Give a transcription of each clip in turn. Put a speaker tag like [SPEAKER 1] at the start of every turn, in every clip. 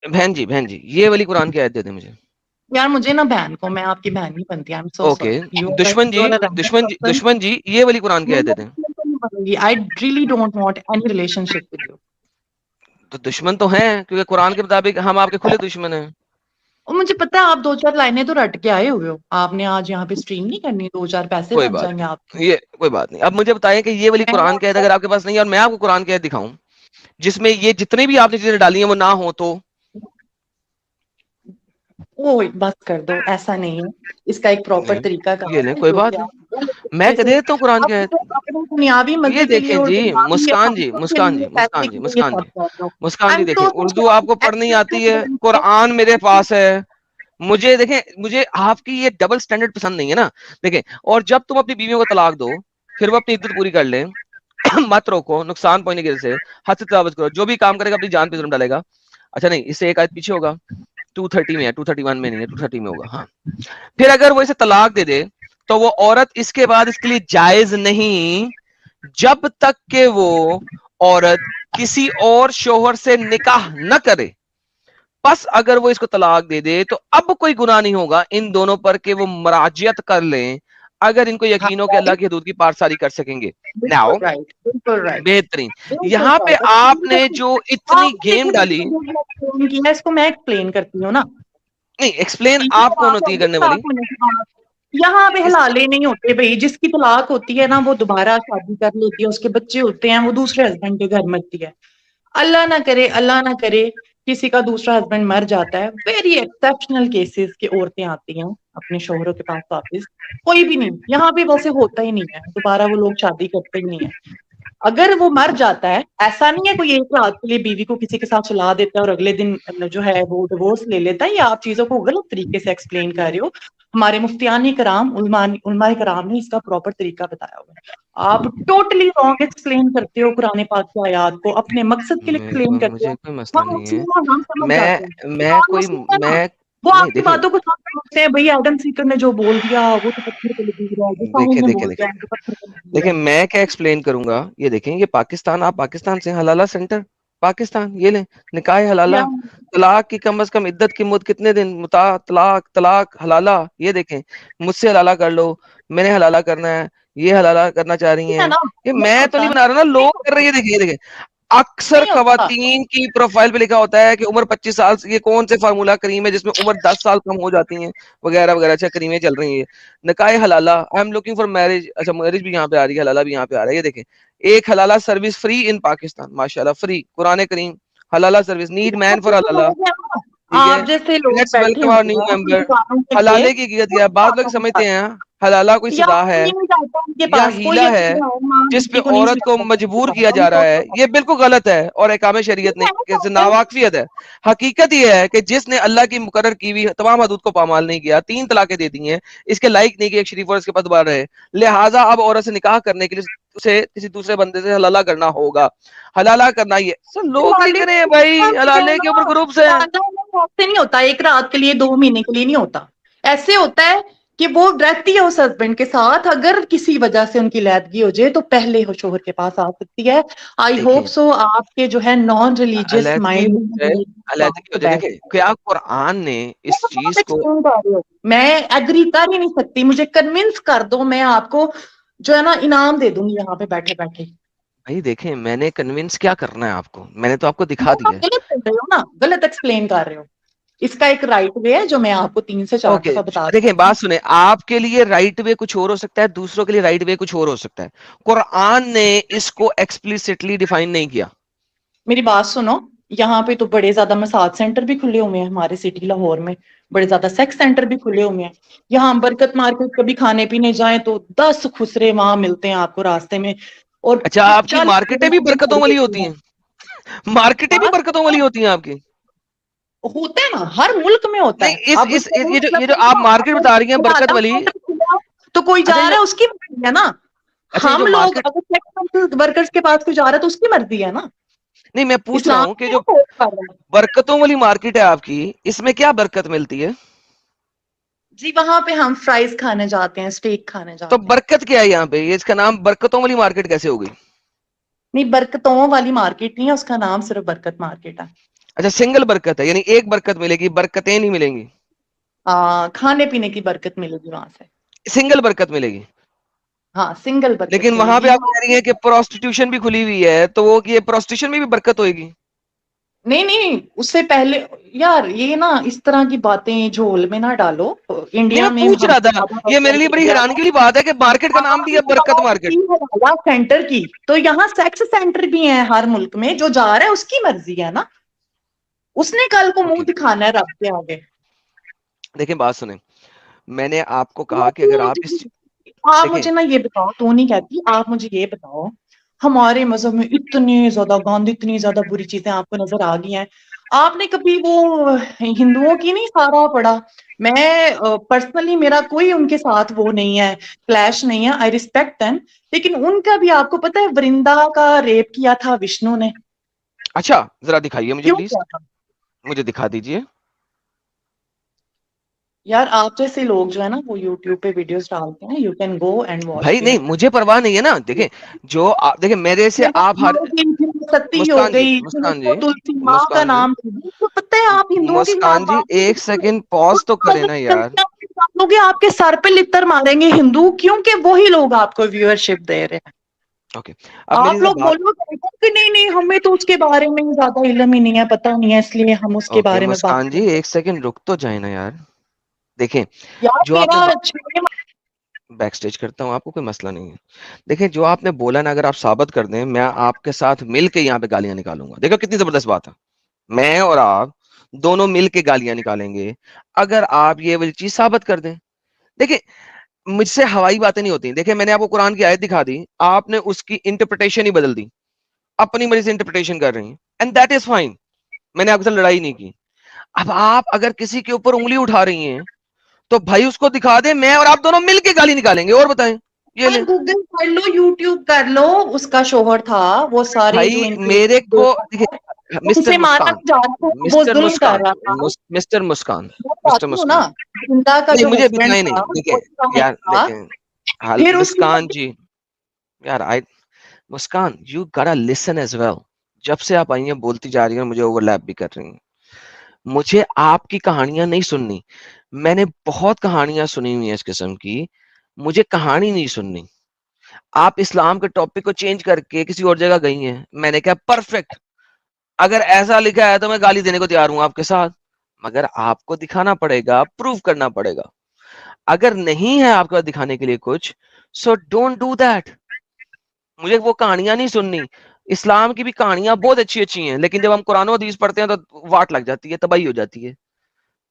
[SPEAKER 1] بہن جی یہ والی قرآن کی آیت دے دیں مجھے.
[SPEAKER 2] یار مجھے نا بہن کو، میں آپ کی بہن نہیں بنتی. I am so
[SPEAKER 1] okay
[SPEAKER 2] sorry. You
[SPEAKER 1] دشمن جی یہ والی قرآن کی آیت دے دیں.
[SPEAKER 2] I really don't want any relation ship with you.
[SPEAKER 1] تو دشمن تو ہیں کیونکہ قرآن کے مطابق ہم آپ کے کھلے دشمن ہیں.
[SPEAKER 2] اور مجھے پتا ہے آپ 2-4 لائنیں تو رٹ کے آئے ہوئے ہو. آپ نے آج یہاں پہ اسٹریم نہیں کرنی، 2-4 پیسے
[SPEAKER 1] کوئی
[SPEAKER 2] بن
[SPEAKER 1] بات
[SPEAKER 2] جائیں گے آپ
[SPEAKER 1] نہیں، یہ کوئی بات نہیں. اب مجھے بتائیں کہ یہ والی قرآن کی آیت اگر آپ کے پاس نہیں ہے اور میں آپ کو قرآن کی آیت دکھاؤں جس میں یہ جتنے بھی آپ نے چیزیں ڈالی ہیں وہ نہ ہو تو
[SPEAKER 2] وہ بس کر دو. ایسا نہیں ہے، اس کا ایک پراپر
[SPEAKER 1] نہیں
[SPEAKER 2] طریقہ
[SPEAKER 1] یہ
[SPEAKER 2] کار
[SPEAKER 1] نہیں
[SPEAKER 2] ہے
[SPEAKER 1] کوئی
[SPEAKER 2] جو
[SPEAKER 1] بات
[SPEAKER 2] کہ
[SPEAKER 1] نہیں.
[SPEAKER 2] آپ
[SPEAKER 1] میں کہہ دیتا ہوں قرآن کی
[SPEAKER 2] اب
[SPEAKER 1] آیت.
[SPEAKER 2] اپنے دنیاوی
[SPEAKER 1] یہ
[SPEAKER 2] مزے کے لیے
[SPEAKER 1] دیکھیں
[SPEAKER 2] اور
[SPEAKER 1] جی
[SPEAKER 2] دنیاوی
[SPEAKER 1] مسکان جی
[SPEAKER 2] افادیتوں کے
[SPEAKER 1] مسکان
[SPEAKER 2] لیے
[SPEAKER 1] جی
[SPEAKER 2] پیسے
[SPEAKER 1] مسکان جی
[SPEAKER 2] کے لیے
[SPEAKER 1] مسکان جی
[SPEAKER 2] بات کر رہا ہوں.
[SPEAKER 1] مسکان
[SPEAKER 2] آئی
[SPEAKER 1] جی
[SPEAKER 2] ایم
[SPEAKER 1] دیکھیں
[SPEAKER 2] سو
[SPEAKER 1] اردو آپ کو پڑھنی آتی ہے، قرآن میرے پاس ہے. مجھے دیکھیں مجھے آپ کی یہ ڈبل سٹینڈرڈ پسند نہیں ہے نا. دیکھیں اور جب تم اپنی بیویوں کو طلاق دو پھر وہ اپنی عدت پوری کر لیں مت روکو نقصان پہنچنے کی وجہ سے حد سے تجاوز کرو. جو بھی کام کرے گا اپنی جان پہ ظلم ڈالے گا. اچھا نہیں اس سے ایک آیت پیچھے ہوگا 230 میں ہے 231 میں نہیں ہے 230 میں ہوگا. ہاں پھر اگر وہ اسے طلاق دے دے تو وہ عورت اس کے بعد اس کے لیے جائز نہیں جب تک کہ وہ عورت کسی اور شوہر سے نکاح نہ کرے. پس اگر وہ اس کو طلاق دے دے تو اب کوئی گناہ نہیں ہوگا ان دونوں پر کہ وہ مراجعت کر لیں اگر ان کو یقین ہو کہ اللہ کی حدود کی پارساری کر سکیں گے.
[SPEAKER 2] بالکل
[SPEAKER 1] ناؤ
[SPEAKER 2] رائٹ، بالکل رائٹ،
[SPEAKER 1] بہترین.
[SPEAKER 2] بالکل
[SPEAKER 1] یہاں پہ آپ نے
[SPEAKER 2] رائٹ.
[SPEAKER 1] جو اتنی
[SPEAKER 2] آپ نے
[SPEAKER 1] گیم
[SPEAKER 2] خود
[SPEAKER 1] ڈالی.
[SPEAKER 2] ایکسپلین کیا، اس کو میں ایکسپلین کرتی ہوں نا.
[SPEAKER 1] نہیں ایکسپلین
[SPEAKER 2] ٹھیک ہے،
[SPEAKER 1] آپ کون ہوتی ہے کرنے والی
[SPEAKER 2] یہاں پہ
[SPEAKER 1] اس
[SPEAKER 2] حلالے نہیں ہوتے بھائی. جس کی طلاق ہوتی ہے نا وہ دوبارہ شادی کر لیتی ہے، اس کے بچے ہوتے ہیں، وہ دوسرے ہسبینڈ کے گھر مرتی ہے. اللہ نہ کرے کسی کا دوسرا ہسبینڈ مر جاتا ہے. ویری ایکسپشنل کیسز کی عورتیں آتی ہیں اپنے شوہروں کے پاس واپس. کوئی بھی نہیں یہاں پہ ویسے ہوتا ہی نہیں ہے، دوبارہ وہ لوگ شادی کرتے ہی نہیں ہے. اگر وہ مر جاتا ہے ایسا نہیں ہے کوئی ایک رات کے لیے بیوی کو کسی کے ساتھ سلا دیتا ہے اور اگلے دن جو ہے وہ ڈیورس لے لیتا ہے. یا آپ چیزوں کو غلط طریقے سے ایکسپلین کر رہے ہو. ہمارے مفتیان کرام علماء کرام نے اس کا پراپر طریقہ بتایا ہوا ہے. آپ ٹوٹلی رانگ ایکسپلین کرتے ہو قرآن پاک کی آیات کو، اپنے مقصد کے لیے ایکسپلین کرتے ہو.
[SPEAKER 1] مجھے کوئی مسئلہ
[SPEAKER 2] ہم
[SPEAKER 1] نہیں ہے.
[SPEAKER 2] مسلم ہیں، ہم سمجھ جاتے ہیں.
[SPEAKER 1] میں
[SPEAKER 2] نان
[SPEAKER 1] کوئی
[SPEAKER 2] مسلم ہے نا،
[SPEAKER 1] میں
[SPEAKER 2] وہ
[SPEAKER 1] نہیں
[SPEAKER 2] آپ کی
[SPEAKER 1] دیکھیں
[SPEAKER 2] باتوں کو سمجھتے ہیں. بھائی ایڈم سیکر نے جو بول دیا وہ تو پتھر پہ لکیر ہے، جو ساحل
[SPEAKER 1] دیکھیں
[SPEAKER 2] نے
[SPEAKER 1] دیکھیں
[SPEAKER 2] بول
[SPEAKER 1] دیکھیں
[SPEAKER 2] دیا ہے تو پتھر پہ لکیر
[SPEAKER 1] دیکھیں
[SPEAKER 2] ہے.
[SPEAKER 1] میں کیا ایکسپلین کروں گا. یہ دیکھیں یہ پاکستان، آپ پاکستان سے حلالہ سینٹر پاکستان یہ لیں نکاح حلالہ.
[SPEAKER 2] کیا
[SPEAKER 1] طلاق کی کم از کم عدت کی مدت کتنے دن؟ متا طلاق حلالہ. یہ دیکھیں مجھ سے حلالہ کر لو، میں نے حلالہ کرنا ہے، یہ حلالہ کرنا چاہ رہی
[SPEAKER 2] ہے
[SPEAKER 1] ہیں.
[SPEAKER 2] نا؟
[SPEAKER 1] یہ
[SPEAKER 2] نہیں
[SPEAKER 1] میں تو
[SPEAKER 2] ہوتا
[SPEAKER 1] نہیں بنا رہا نا،
[SPEAKER 2] نہیں
[SPEAKER 1] لوگ کر
[SPEAKER 2] ہوتا
[SPEAKER 1] رہی ہے. دیکھیں دیکھیں اکثر
[SPEAKER 2] نہیں ہوتا.
[SPEAKER 1] خواتین کی پروفائل پہ لکھا ہوتا ہے کہ عمر 25 سال سے. یہ کون سے فارمولا کریم ہے جس میں عمر 10 سال کم ہو جاتی ہیں وغیرہ وغیرہ. اچھا کریمیں چل رہی ہیں. نکاح حلالہ I am looking for marriage. اچھا میرج بھی یہاں پہ آ رہی ہے، حلالہ بھی یہاں پہ آ رہا ہے. یہ دیکھیں ایک حلالہ سروس فری ان پاکستان، ماشاءاللہ فری. قرآن کریم حلالہ سروس نیڈ مین فار حلالہ. ٹھیک ہے
[SPEAKER 2] آپ جیسے لوگ
[SPEAKER 1] لیٹس
[SPEAKER 2] بیٹھے
[SPEAKER 1] ویلکم آور
[SPEAKER 2] ہوتے
[SPEAKER 1] نیو
[SPEAKER 2] ہیں ان
[SPEAKER 1] ممبر.
[SPEAKER 2] دکانوں کے لیے،
[SPEAKER 1] حلالے کی حقیقت کیا ہے بعض لوگ سمجھتے ہیں حلالہ کوئی
[SPEAKER 2] یا
[SPEAKER 1] سزا
[SPEAKER 2] کوئی
[SPEAKER 1] ہے
[SPEAKER 2] نہیں جاتا ان کے
[SPEAKER 1] یا
[SPEAKER 2] پاس، کوئی
[SPEAKER 1] ہیلا ہے
[SPEAKER 2] ایسی ماں
[SPEAKER 1] جس پہ
[SPEAKER 2] بیٹی کو نہیں
[SPEAKER 1] عورت کو
[SPEAKER 2] سکھاتا
[SPEAKER 1] مجبور کیا جا رہا ہے. یہ بالکل غلط ہے اور احکام شریعت نے ناواقفیت ہے. حقیقت یہ ہے کہ جس نے اللہ کی مقرر کی ہوئی تمام حدود کو پامال نہیں کیا، 3 طلاقیں دے دی ہیں، اس کے لائق نہیں کہ ایک شریف اور اس کے پاس دوبارہ رہے. لہٰذا اب عورت سے نکاح کرنے کے لیے اسے کسی دوسرے بندے سے حلالہ کرنا ہوگا. حلالہ کرنا یہ سر لوگ لکھ رہے ہیں بھائی حلالے کے اوپر گروپس ہیں.
[SPEAKER 2] ایسے نہیں ہوتا، ایک رات کے لیے 2 مہینے کے لیے نہیں ہوتا. ایسے ہوتا ہے کہ وہ رہتی ہے اس ہسبینڈ کے ساتھ، اگر کسی وجہ سے ان کی علیحدگی ہو جائے تو پہلے وہ شوہر کے پاس آ سکتی ہے. آئی
[SPEAKER 1] دیکھیں
[SPEAKER 2] ہوپ سو آپ کے جو ہے نان ریلیجیس
[SPEAKER 1] علیحدگی علیحدگی ہو جائے. دیکھیں کیا قرآن نے اس چیز کو
[SPEAKER 2] میں ایگری کر ہی نہیں سکتی. مجھے کنونس کر دو، میں آپ کو جو ہے نا انعام دے دوں گی یہاں پہ بیٹھے بیٹھے.
[SPEAKER 1] بھائی دیکھیں میں نے کنونس کیا کرنا ہے آپ کو، میں نے تو آپ کو دکھا دیا ہے.
[SPEAKER 2] غلط کر رہے ہو نا، غلط ایکسپلین کر رہے ہو. اس کا ایک رائٹ وے ہے جو میں آپ کو 3 سے 4
[SPEAKER 1] اوکے
[SPEAKER 2] دفعہ بتا
[SPEAKER 1] دیکھیں
[SPEAKER 2] چکی ہوں.
[SPEAKER 1] بات سنیں، آپ کے لیے رائٹ وے کچھ اور ہو سکتا ہے، دوسروں کے لیے رائٹ وے کچھ اور ہو سکتا ہے. قرآن نے اس کو ایکسپلیسٹلی ڈیفائن نہیں کیا.
[SPEAKER 2] میری بات سنو، یہاں پہ تو بڑے زیادہ مساج سینٹر بھی کھلے ہوئے ہیں ہمارے سٹی لاہور میں. بڑے زیادہ سیکس سینٹر بھی کھلے ہوئے ہیں. یہاں برکت مارکیٹ کبھی کھانے پینے جائیں تو 10 خسرے وہاں ملتے ہیں آپ کو راستے میں. اور
[SPEAKER 1] اچھا آپ کی
[SPEAKER 2] 40
[SPEAKER 1] مارکیٹیں بھی برکتوں والی ہوتی ہیں؟ مارکیٹیں بھی
[SPEAKER 2] بات
[SPEAKER 1] برکتوں والی ہوتی ہیں آپ کی؟
[SPEAKER 2] ہوتا ہے نا، ہر ملک میں ہوتا ہے.
[SPEAKER 1] نہیں
[SPEAKER 2] اب
[SPEAKER 1] یہ جو آپ مارکیٹ بتا رہی ہیں برکت والی.
[SPEAKER 2] تو کوئی جا
[SPEAKER 1] اچھا
[SPEAKER 2] رہا ہے اس کی مرضی ہے نا.
[SPEAKER 1] اچھا یہ
[SPEAKER 2] ہم
[SPEAKER 1] جو
[SPEAKER 2] لوگ
[SPEAKER 1] مارکیٹ،
[SPEAKER 2] اگر ورکرز کے پاس کوئی جا رہا ہے تو اس کی مرضی ہے نا.
[SPEAKER 1] نہیں میں پوچھ رہا
[SPEAKER 2] اسلام
[SPEAKER 1] ہوں کہ
[SPEAKER 2] میں
[SPEAKER 1] جو
[SPEAKER 2] فورس کر رہا ہے.
[SPEAKER 1] برکتوں والی مارکیٹ ہے آپ کی، اس میں کیا برکت ملتی ہے؟
[SPEAKER 2] جی وہاں پہ ہم فرائز کھانے جاتے ہیں، اسٹیک کھانے
[SPEAKER 1] تو
[SPEAKER 2] جاتے ہیں.
[SPEAKER 1] برکت کیا ہے یہاں پہ؟ یہ اس کا نام برکتوں والی مارکیٹ کیسے ہو گئی؟
[SPEAKER 2] نہیں برکتوں والی مارکیٹ نہیں ہے، اس کا نام صرف برکت مارکیٹ ہے.
[SPEAKER 1] اچھا سنگل برکت ہے, یعنی ایک برکت ملے گی, برکتیں نہیں ملیں گی.
[SPEAKER 2] کھانے پینے کی برکت ملے گی وہاں سے.
[SPEAKER 1] سنگل برکت ملے گی.
[SPEAKER 2] ہاں سنگل برکت
[SPEAKER 1] لیکن
[SPEAKER 2] ملے
[SPEAKER 1] وہاں پہ
[SPEAKER 2] گی
[SPEAKER 1] آپ کہہ رہی ہیں کہ پروسٹیٹیوشن بھی کھلی ہوئی ہے, تو وہ یہ پروسٹیٹیوشن میں بھی برکت ہوئے گی.
[SPEAKER 2] نہیں اس سے پہلے یار یہ نا اس طرح کی باتیں جھول میں نہ ڈالو.
[SPEAKER 1] نہیں
[SPEAKER 2] انڈیا
[SPEAKER 1] میں
[SPEAKER 2] میں
[SPEAKER 1] پوچھ
[SPEAKER 2] ہم
[SPEAKER 1] رہا تھا, یہ میرے لیے بڑی حیرانگی والی بات ہے کہ مارکیٹ کا نام بھی ہے برکت مارکیٹ.
[SPEAKER 2] سینٹر کی, تو یہاں سیکس سینٹر بھی ہیں ہر ملک میں, جو جا رہا ہے اس کی مرضی ہے نا, اس نے کل کو منہ
[SPEAKER 1] اوکے
[SPEAKER 2] دکھانا ہے رب کے آگے.
[SPEAKER 1] دیکھیں بات سنیں, میں نے آپ کو کہا کہ اگر آپ اس
[SPEAKER 2] آپ
[SPEAKER 1] دیکھیں
[SPEAKER 2] مجھے نا یہ بتاؤ, تو نہیں کہتی, آپ مجھے یہ بتاؤ ہمارے مذہب میں اتنی زیادہ گند, اتنی زیادہ بری چیزیں آپ کو نظر آ گئی ہیں, آپ نے کبھی وہ ہندوؤں کی نہیں سارا پڑھا؟ میں پرسنلی میرا کوئی ان کے ساتھ وہ نہیں ہے, کلیش نہیں ہے, آئی ریسپیکٹ دیم, لیکن ان کا بھی آپ کو پتا ہے ورندا کا ریپ کیا تھا وشنو نے.
[SPEAKER 1] اچھا ذرا دکھائیے مجھے
[SPEAKER 2] کیوں
[SPEAKER 1] پلیز,
[SPEAKER 2] کیا تھا
[SPEAKER 1] مجھے دکھا دیجئے.
[SPEAKER 2] یار آپ جیسے لوگ جو ہے نا وہ یوٹیوب پہ ویڈیوز ڈالتے ہیں, you can go and watch
[SPEAKER 1] بھائی
[SPEAKER 2] دیئر.
[SPEAKER 1] نہیں مجھے پرواہ نہیں ہے نا, دیکھیں جو دیکھیں میرے سے آپ ہر
[SPEAKER 2] ستی ہو
[SPEAKER 1] مسکان جی,
[SPEAKER 2] گئی,
[SPEAKER 1] مسکان جی,
[SPEAKER 2] تلسی ماں کا
[SPEAKER 1] مسکان جی,
[SPEAKER 2] نام, تو پتہ ہے آپ ہندوؤں کے خلاف
[SPEAKER 1] مسکان جی
[SPEAKER 2] بات
[SPEAKER 1] ایک سیکنڈ پوز تو کریں نا یار.
[SPEAKER 2] آپ کے سر پہ لتر ماریں گے ہندو, کیونکہ وہی لوگ آپ کو ویورشپ دے رہے ہیں.
[SPEAKER 1] اوکے اب میری
[SPEAKER 2] آپ
[SPEAKER 1] ذرا
[SPEAKER 2] لوگ
[SPEAKER 1] بات,
[SPEAKER 2] بولو کہ نہیں ہمیں تو اس کے بارے میں زیادہ علم ہی نہیں ہے, پتہ نہیں ہے, اس لیے ہم اس کے
[SPEAKER 1] اوکے
[SPEAKER 2] بارے میں بات
[SPEAKER 1] مسکان جی
[SPEAKER 2] کرتے ہیں.
[SPEAKER 1] ایک سیکنڈ رک تو جائیں نا یار. دیکھیں
[SPEAKER 2] یار
[SPEAKER 1] جو آپ نے
[SPEAKER 2] میرا
[SPEAKER 1] بیک سٹیج کرتا ہوں, آپ کو کوئی مسئلہ نہیں ہے. دیکھیں جو آپ نے بولا نا, اگر آپ ثابت کر دیں, میں آپ کے ساتھ مل کے یہاں پہ گالیاں نکالوں گا. دیکھو کتنی زبردست بات ہے, میں اور آپ دونوں مل کے گالیاں نکالیں گے اگر آپ یہ والی چیز ثابت کر دیں. دیکھیں مجھ سے ہوائی باتیں نہیں ہوتی. دیکھیں میں نے آپ کو قرآن کی آیت دکھا دی, آپ نے اس کی انٹرپریٹیشن ہی بدل دی, اپنی مرضی سے انٹرپریٹیشن کر رہی ہیں, اینڈ دیٹ از فائن, میں نے آپ سے لڑائی نہیں کی. اب آپ اگر کسی کے اوپر انگلی اٹھا رہی ہیں تو بھائی اس کو دکھا دیں, میں اور آپ دونوں مل کے گالی نکالیں گے. اور بتائیں, یہ لیں
[SPEAKER 2] گوگل کر لو, یوٹیوب کر لو, اس کا شوہر تھا, وہ سارے جو
[SPEAKER 1] بھائی میرے کو.
[SPEAKER 2] ان
[SPEAKER 1] مسٹر
[SPEAKER 2] سے مارا
[SPEAKER 1] مسکان,
[SPEAKER 2] جا رہا تھا, وہ
[SPEAKER 1] مسٹر
[SPEAKER 2] ظلم کر
[SPEAKER 1] مسکان,
[SPEAKER 2] رہا تھا.
[SPEAKER 1] مسٹر مسکان,
[SPEAKER 2] وہ
[SPEAKER 1] مسٹر
[SPEAKER 2] چاہتی ہوں نا,
[SPEAKER 1] مسکان,
[SPEAKER 2] زندہ کا
[SPEAKER 1] نہیں
[SPEAKER 2] جو
[SPEAKER 1] مجھے
[SPEAKER 2] ہسبینڈ
[SPEAKER 1] بتائیں
[SPEAKER 2] تھا
[SPEAKER 1] نہیں. دیکھیں
[SPEAKER 2] وہ اس کا نہیں
[SPEAKER 1] یار
[SPEAKER 2] تھا,
[SPEAKER 1] دیکھیں حال
[SPEAKER 2] پھر اس
[SPEAKER 1] مسکان جی, یار مسکان یو گاٹا لسن ایز ویل. جب سے آپ آئی ہیں بولتی جا رہی ہیں, مجھے اوور لیپ بھی کر رہی ہیں. مجھے آپ کی کہانیاں نہیں سننی, میں نے بہت کہانیاں سنی ہوئی ہیں اس قسم کی, مجھے کہانی نہیں سننی. آپ اسلام کے ٹاپک کو چینج کر کے کسی اور جگہ گئی ہیں, میں نے کہا پرفیکٹ, اگر ایسا لکھا ہے تو میں گالی دینے کو تیار ہوں آپ کے ساتھ, مگر آپ کو دکھانا پڑے گا, پروف کرنا پڑے گا. اگر نہیں ہے آپ کو دکھانے کے لیے کچھ, سو ڈونٹ ڈو دیٹ. مجھے وہ کہانیاں نہیں سننی. اسلام کی بھی کہانیاں بہت اچھی اچھی ہیں, لیکن جب ہم قرآن و حدیث پڑھتے ہیں تو واٹ لگ جاتی ہے, تباہی ہو جاتی ہے.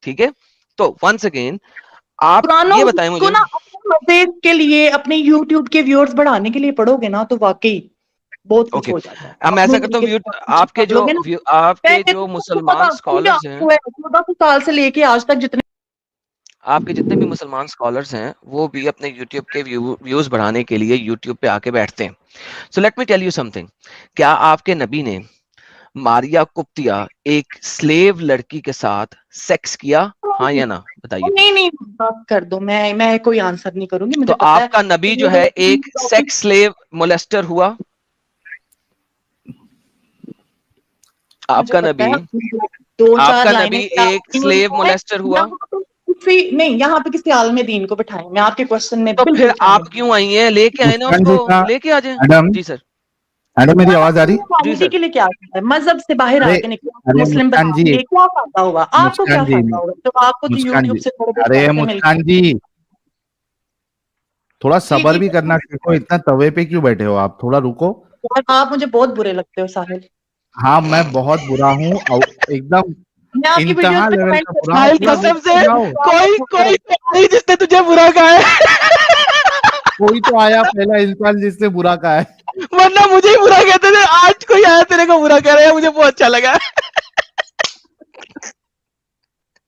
[SPEAKER 1] ٹھیک ہے, تو ونس اگین آپ
[SPEAKER 2] قرآن
[SPEAKER 1] یہ بتائیں
[SPEAKER 2] کو
[SPEAKER 1] مجھے.
[SPEAKER 2] نا اپنے مزے کے لیے, اپنے یوٹیوب کے ویورز بڑھانے کے لیے پڑھو گے نا, تو واقعی بہت کچھ
[SPEAKER 1] اوکے
[SPEAKER 2] ہو جاتا ہے.
[SPEAKER 1] اب میں
[SPEAKER 2] اپنے
[SPEAKER 1] ایسا کرتا
[SPEAKER 2] طریقے
[SPEAKER 1] ہوں,
[SPEAKER 2] سے
[SPEAKER 1] آپ کے
[SPEAKER 2] پڑھ لو
[SPEAKER 1] جو
[SPEAKER 2] گے نا,
[SPEAKER 1] آپ کے
[SPEAKER 2] پہلے
[SPEAKER 1] جو
[SPEAKER 2] تو
[SPEAKER 1] مسلمان
[SPEAKER 2] پتا مجھے
[SPEAKER 1] اسکالرز ہیں,
[SPEAKER 2] آپ کو ہے 14 سال سے لے کے آج تک جتنے
[SPEAKER 1] آپ کے جتنے بھی مسلمان اسکالرز ہیں, وہ بھی اپنے یوٹیوب کے ویوز بڑھانے کے لیے یوٹیوب پہ آ کے بیٹھتے ہیں. So let me tell you some thing. کیا آپ کے نبی نے ماریا کپتیا ایک سلیو لڑکی کے ساتھ سیکس کیا, ہاں یا نہ, بتائیے
[SPEAKER 2] نہیں
[SPEAKER 1] پلیز.
[SPEAKER 2] نہیں بات کر دو, میں کوئی آنسر نہیں کروں گی, مجھے
[SPEAKER 1] تو
[SPEAKER 2] پتا
[SPEAKER 1] آپ کا نبی جو ہے ایک
[SPEAKER 2] ہے.
[SPEAKER 1] سیکس سلیو مولیسٹر ہوا, آپ
[SPEAKER 2] مجھے
[SPEAKER 1] کا
[SPEAKER 2] پتا
[SPEAKER 1] نبی,
[SPEAKER 2] ہے, دو
[SPEAKER 1] آپ
[SPEAKER 2] چار
[SPEAKER 1] کا
[SPEAKER 2] لائنیں
[SPEAKER 1] نبی ایک سلیو مولیسٹر ہوا.
[SPEAKER 2] نہیں, یہاں پہ کسی عالم دین کو بٹھائیں, میں آپ کے کوشچن میں
[SPEAKER 1] تو پھر
[SPEAKER 2] بالکل
[SPEAKER 1] آپ
[SPEAKER 2] شامل
[SPEAKER 1] کیوں آئی ہیں, لے کے آئے نا اس
[SPEAKER 3] مسکان
[SPEAKER 1] کو,
[SPEAKER 3] جی کا
[SPEAKER 1] لے کے آ جائیں.
[SPEAKER 3] میڈم
[SPEAKER 1] جی سر,
[SPEAKER 3] میڈم میری آواز آ رہی؟
[SPEAKER 1] جی
[SPEAKER 2] ہیومینٹی
[SPEAKER 1] سر.
[SPEAKER 2] کے لیے کیا ہے, مذہب سے باہر آ
[SPEAKER 3] ارے
[SPEAKER 2] کے نکلا,
[SPEAKER 3] ارے
[SPEAKER 2] مسلم
[SPEAKER 3] مسکان
[SPEAKER 2] بنا
[SPEAKER 3] جی,
[SPEAKER 2] کے کیا فائدہ ہوگا آپ کو, کیا
[SPEAKER 3] مسکان جی,
[SPEAKER 2] فائدہ ہوگا تو آپ کو تو
[SPEAKER 3] مسکان
[SPEAKER 2] یوٹیوب
[SPEAKER 3] جی,
[SPEAKER 2] سے تھوڑے بہت
[SPEAKER 3] ارے
[SPEAKER 2] پیسے مل
[SPEAKER 3] مسکان جی, تھوڑا
[SPEAKER 2] جی
[SPEAKER 3] صبر
[SPEAKER 2] جی.
[SPEAKER 3] بھی کرنا سیکھو. اتنا توے پہ کیوں بیٹھے ہو آپ, تھوڑا رکو.
[SPEAKER 2] آپ مجھے بہت برے لگتے ہو ساحل,
[SPEAKER 3] ہاں میں بہت برا ہوں, ایک دم
[SPEAKER 2] میں آپ کی ویڈیوز
[SPEAKER 3] انتہا
[SPEAKER 2] پہ
[SPEAKER 3] لیول
[SPEAKER 2] کمنٹ
[SPEAKER 3] کا برا ہوں.
[SPEAKER 1] ساحل
[SPEAKER 3] تھوڑا
[SPEAKER 2] کرتی
[SPEAKER 1] قسم
[SPEAKER 3] رک
[SPEAKER 1] سے
[SPEAKER 3] تو جاؤ.
[SPEAKER 1] کوئی نہیں جس نے تجھے برا کہا ہے,
[SPEAKER 3] کوئی تو آیا پہلا انسان جس نے برا کہا ہے.
[SPEAKER 1] ورنہ مجھے ہی برا کہتے تھے, آج کوئی آیا تیرے کو برا کہہ رہا ہے, مجھے بہت اچھا لگا.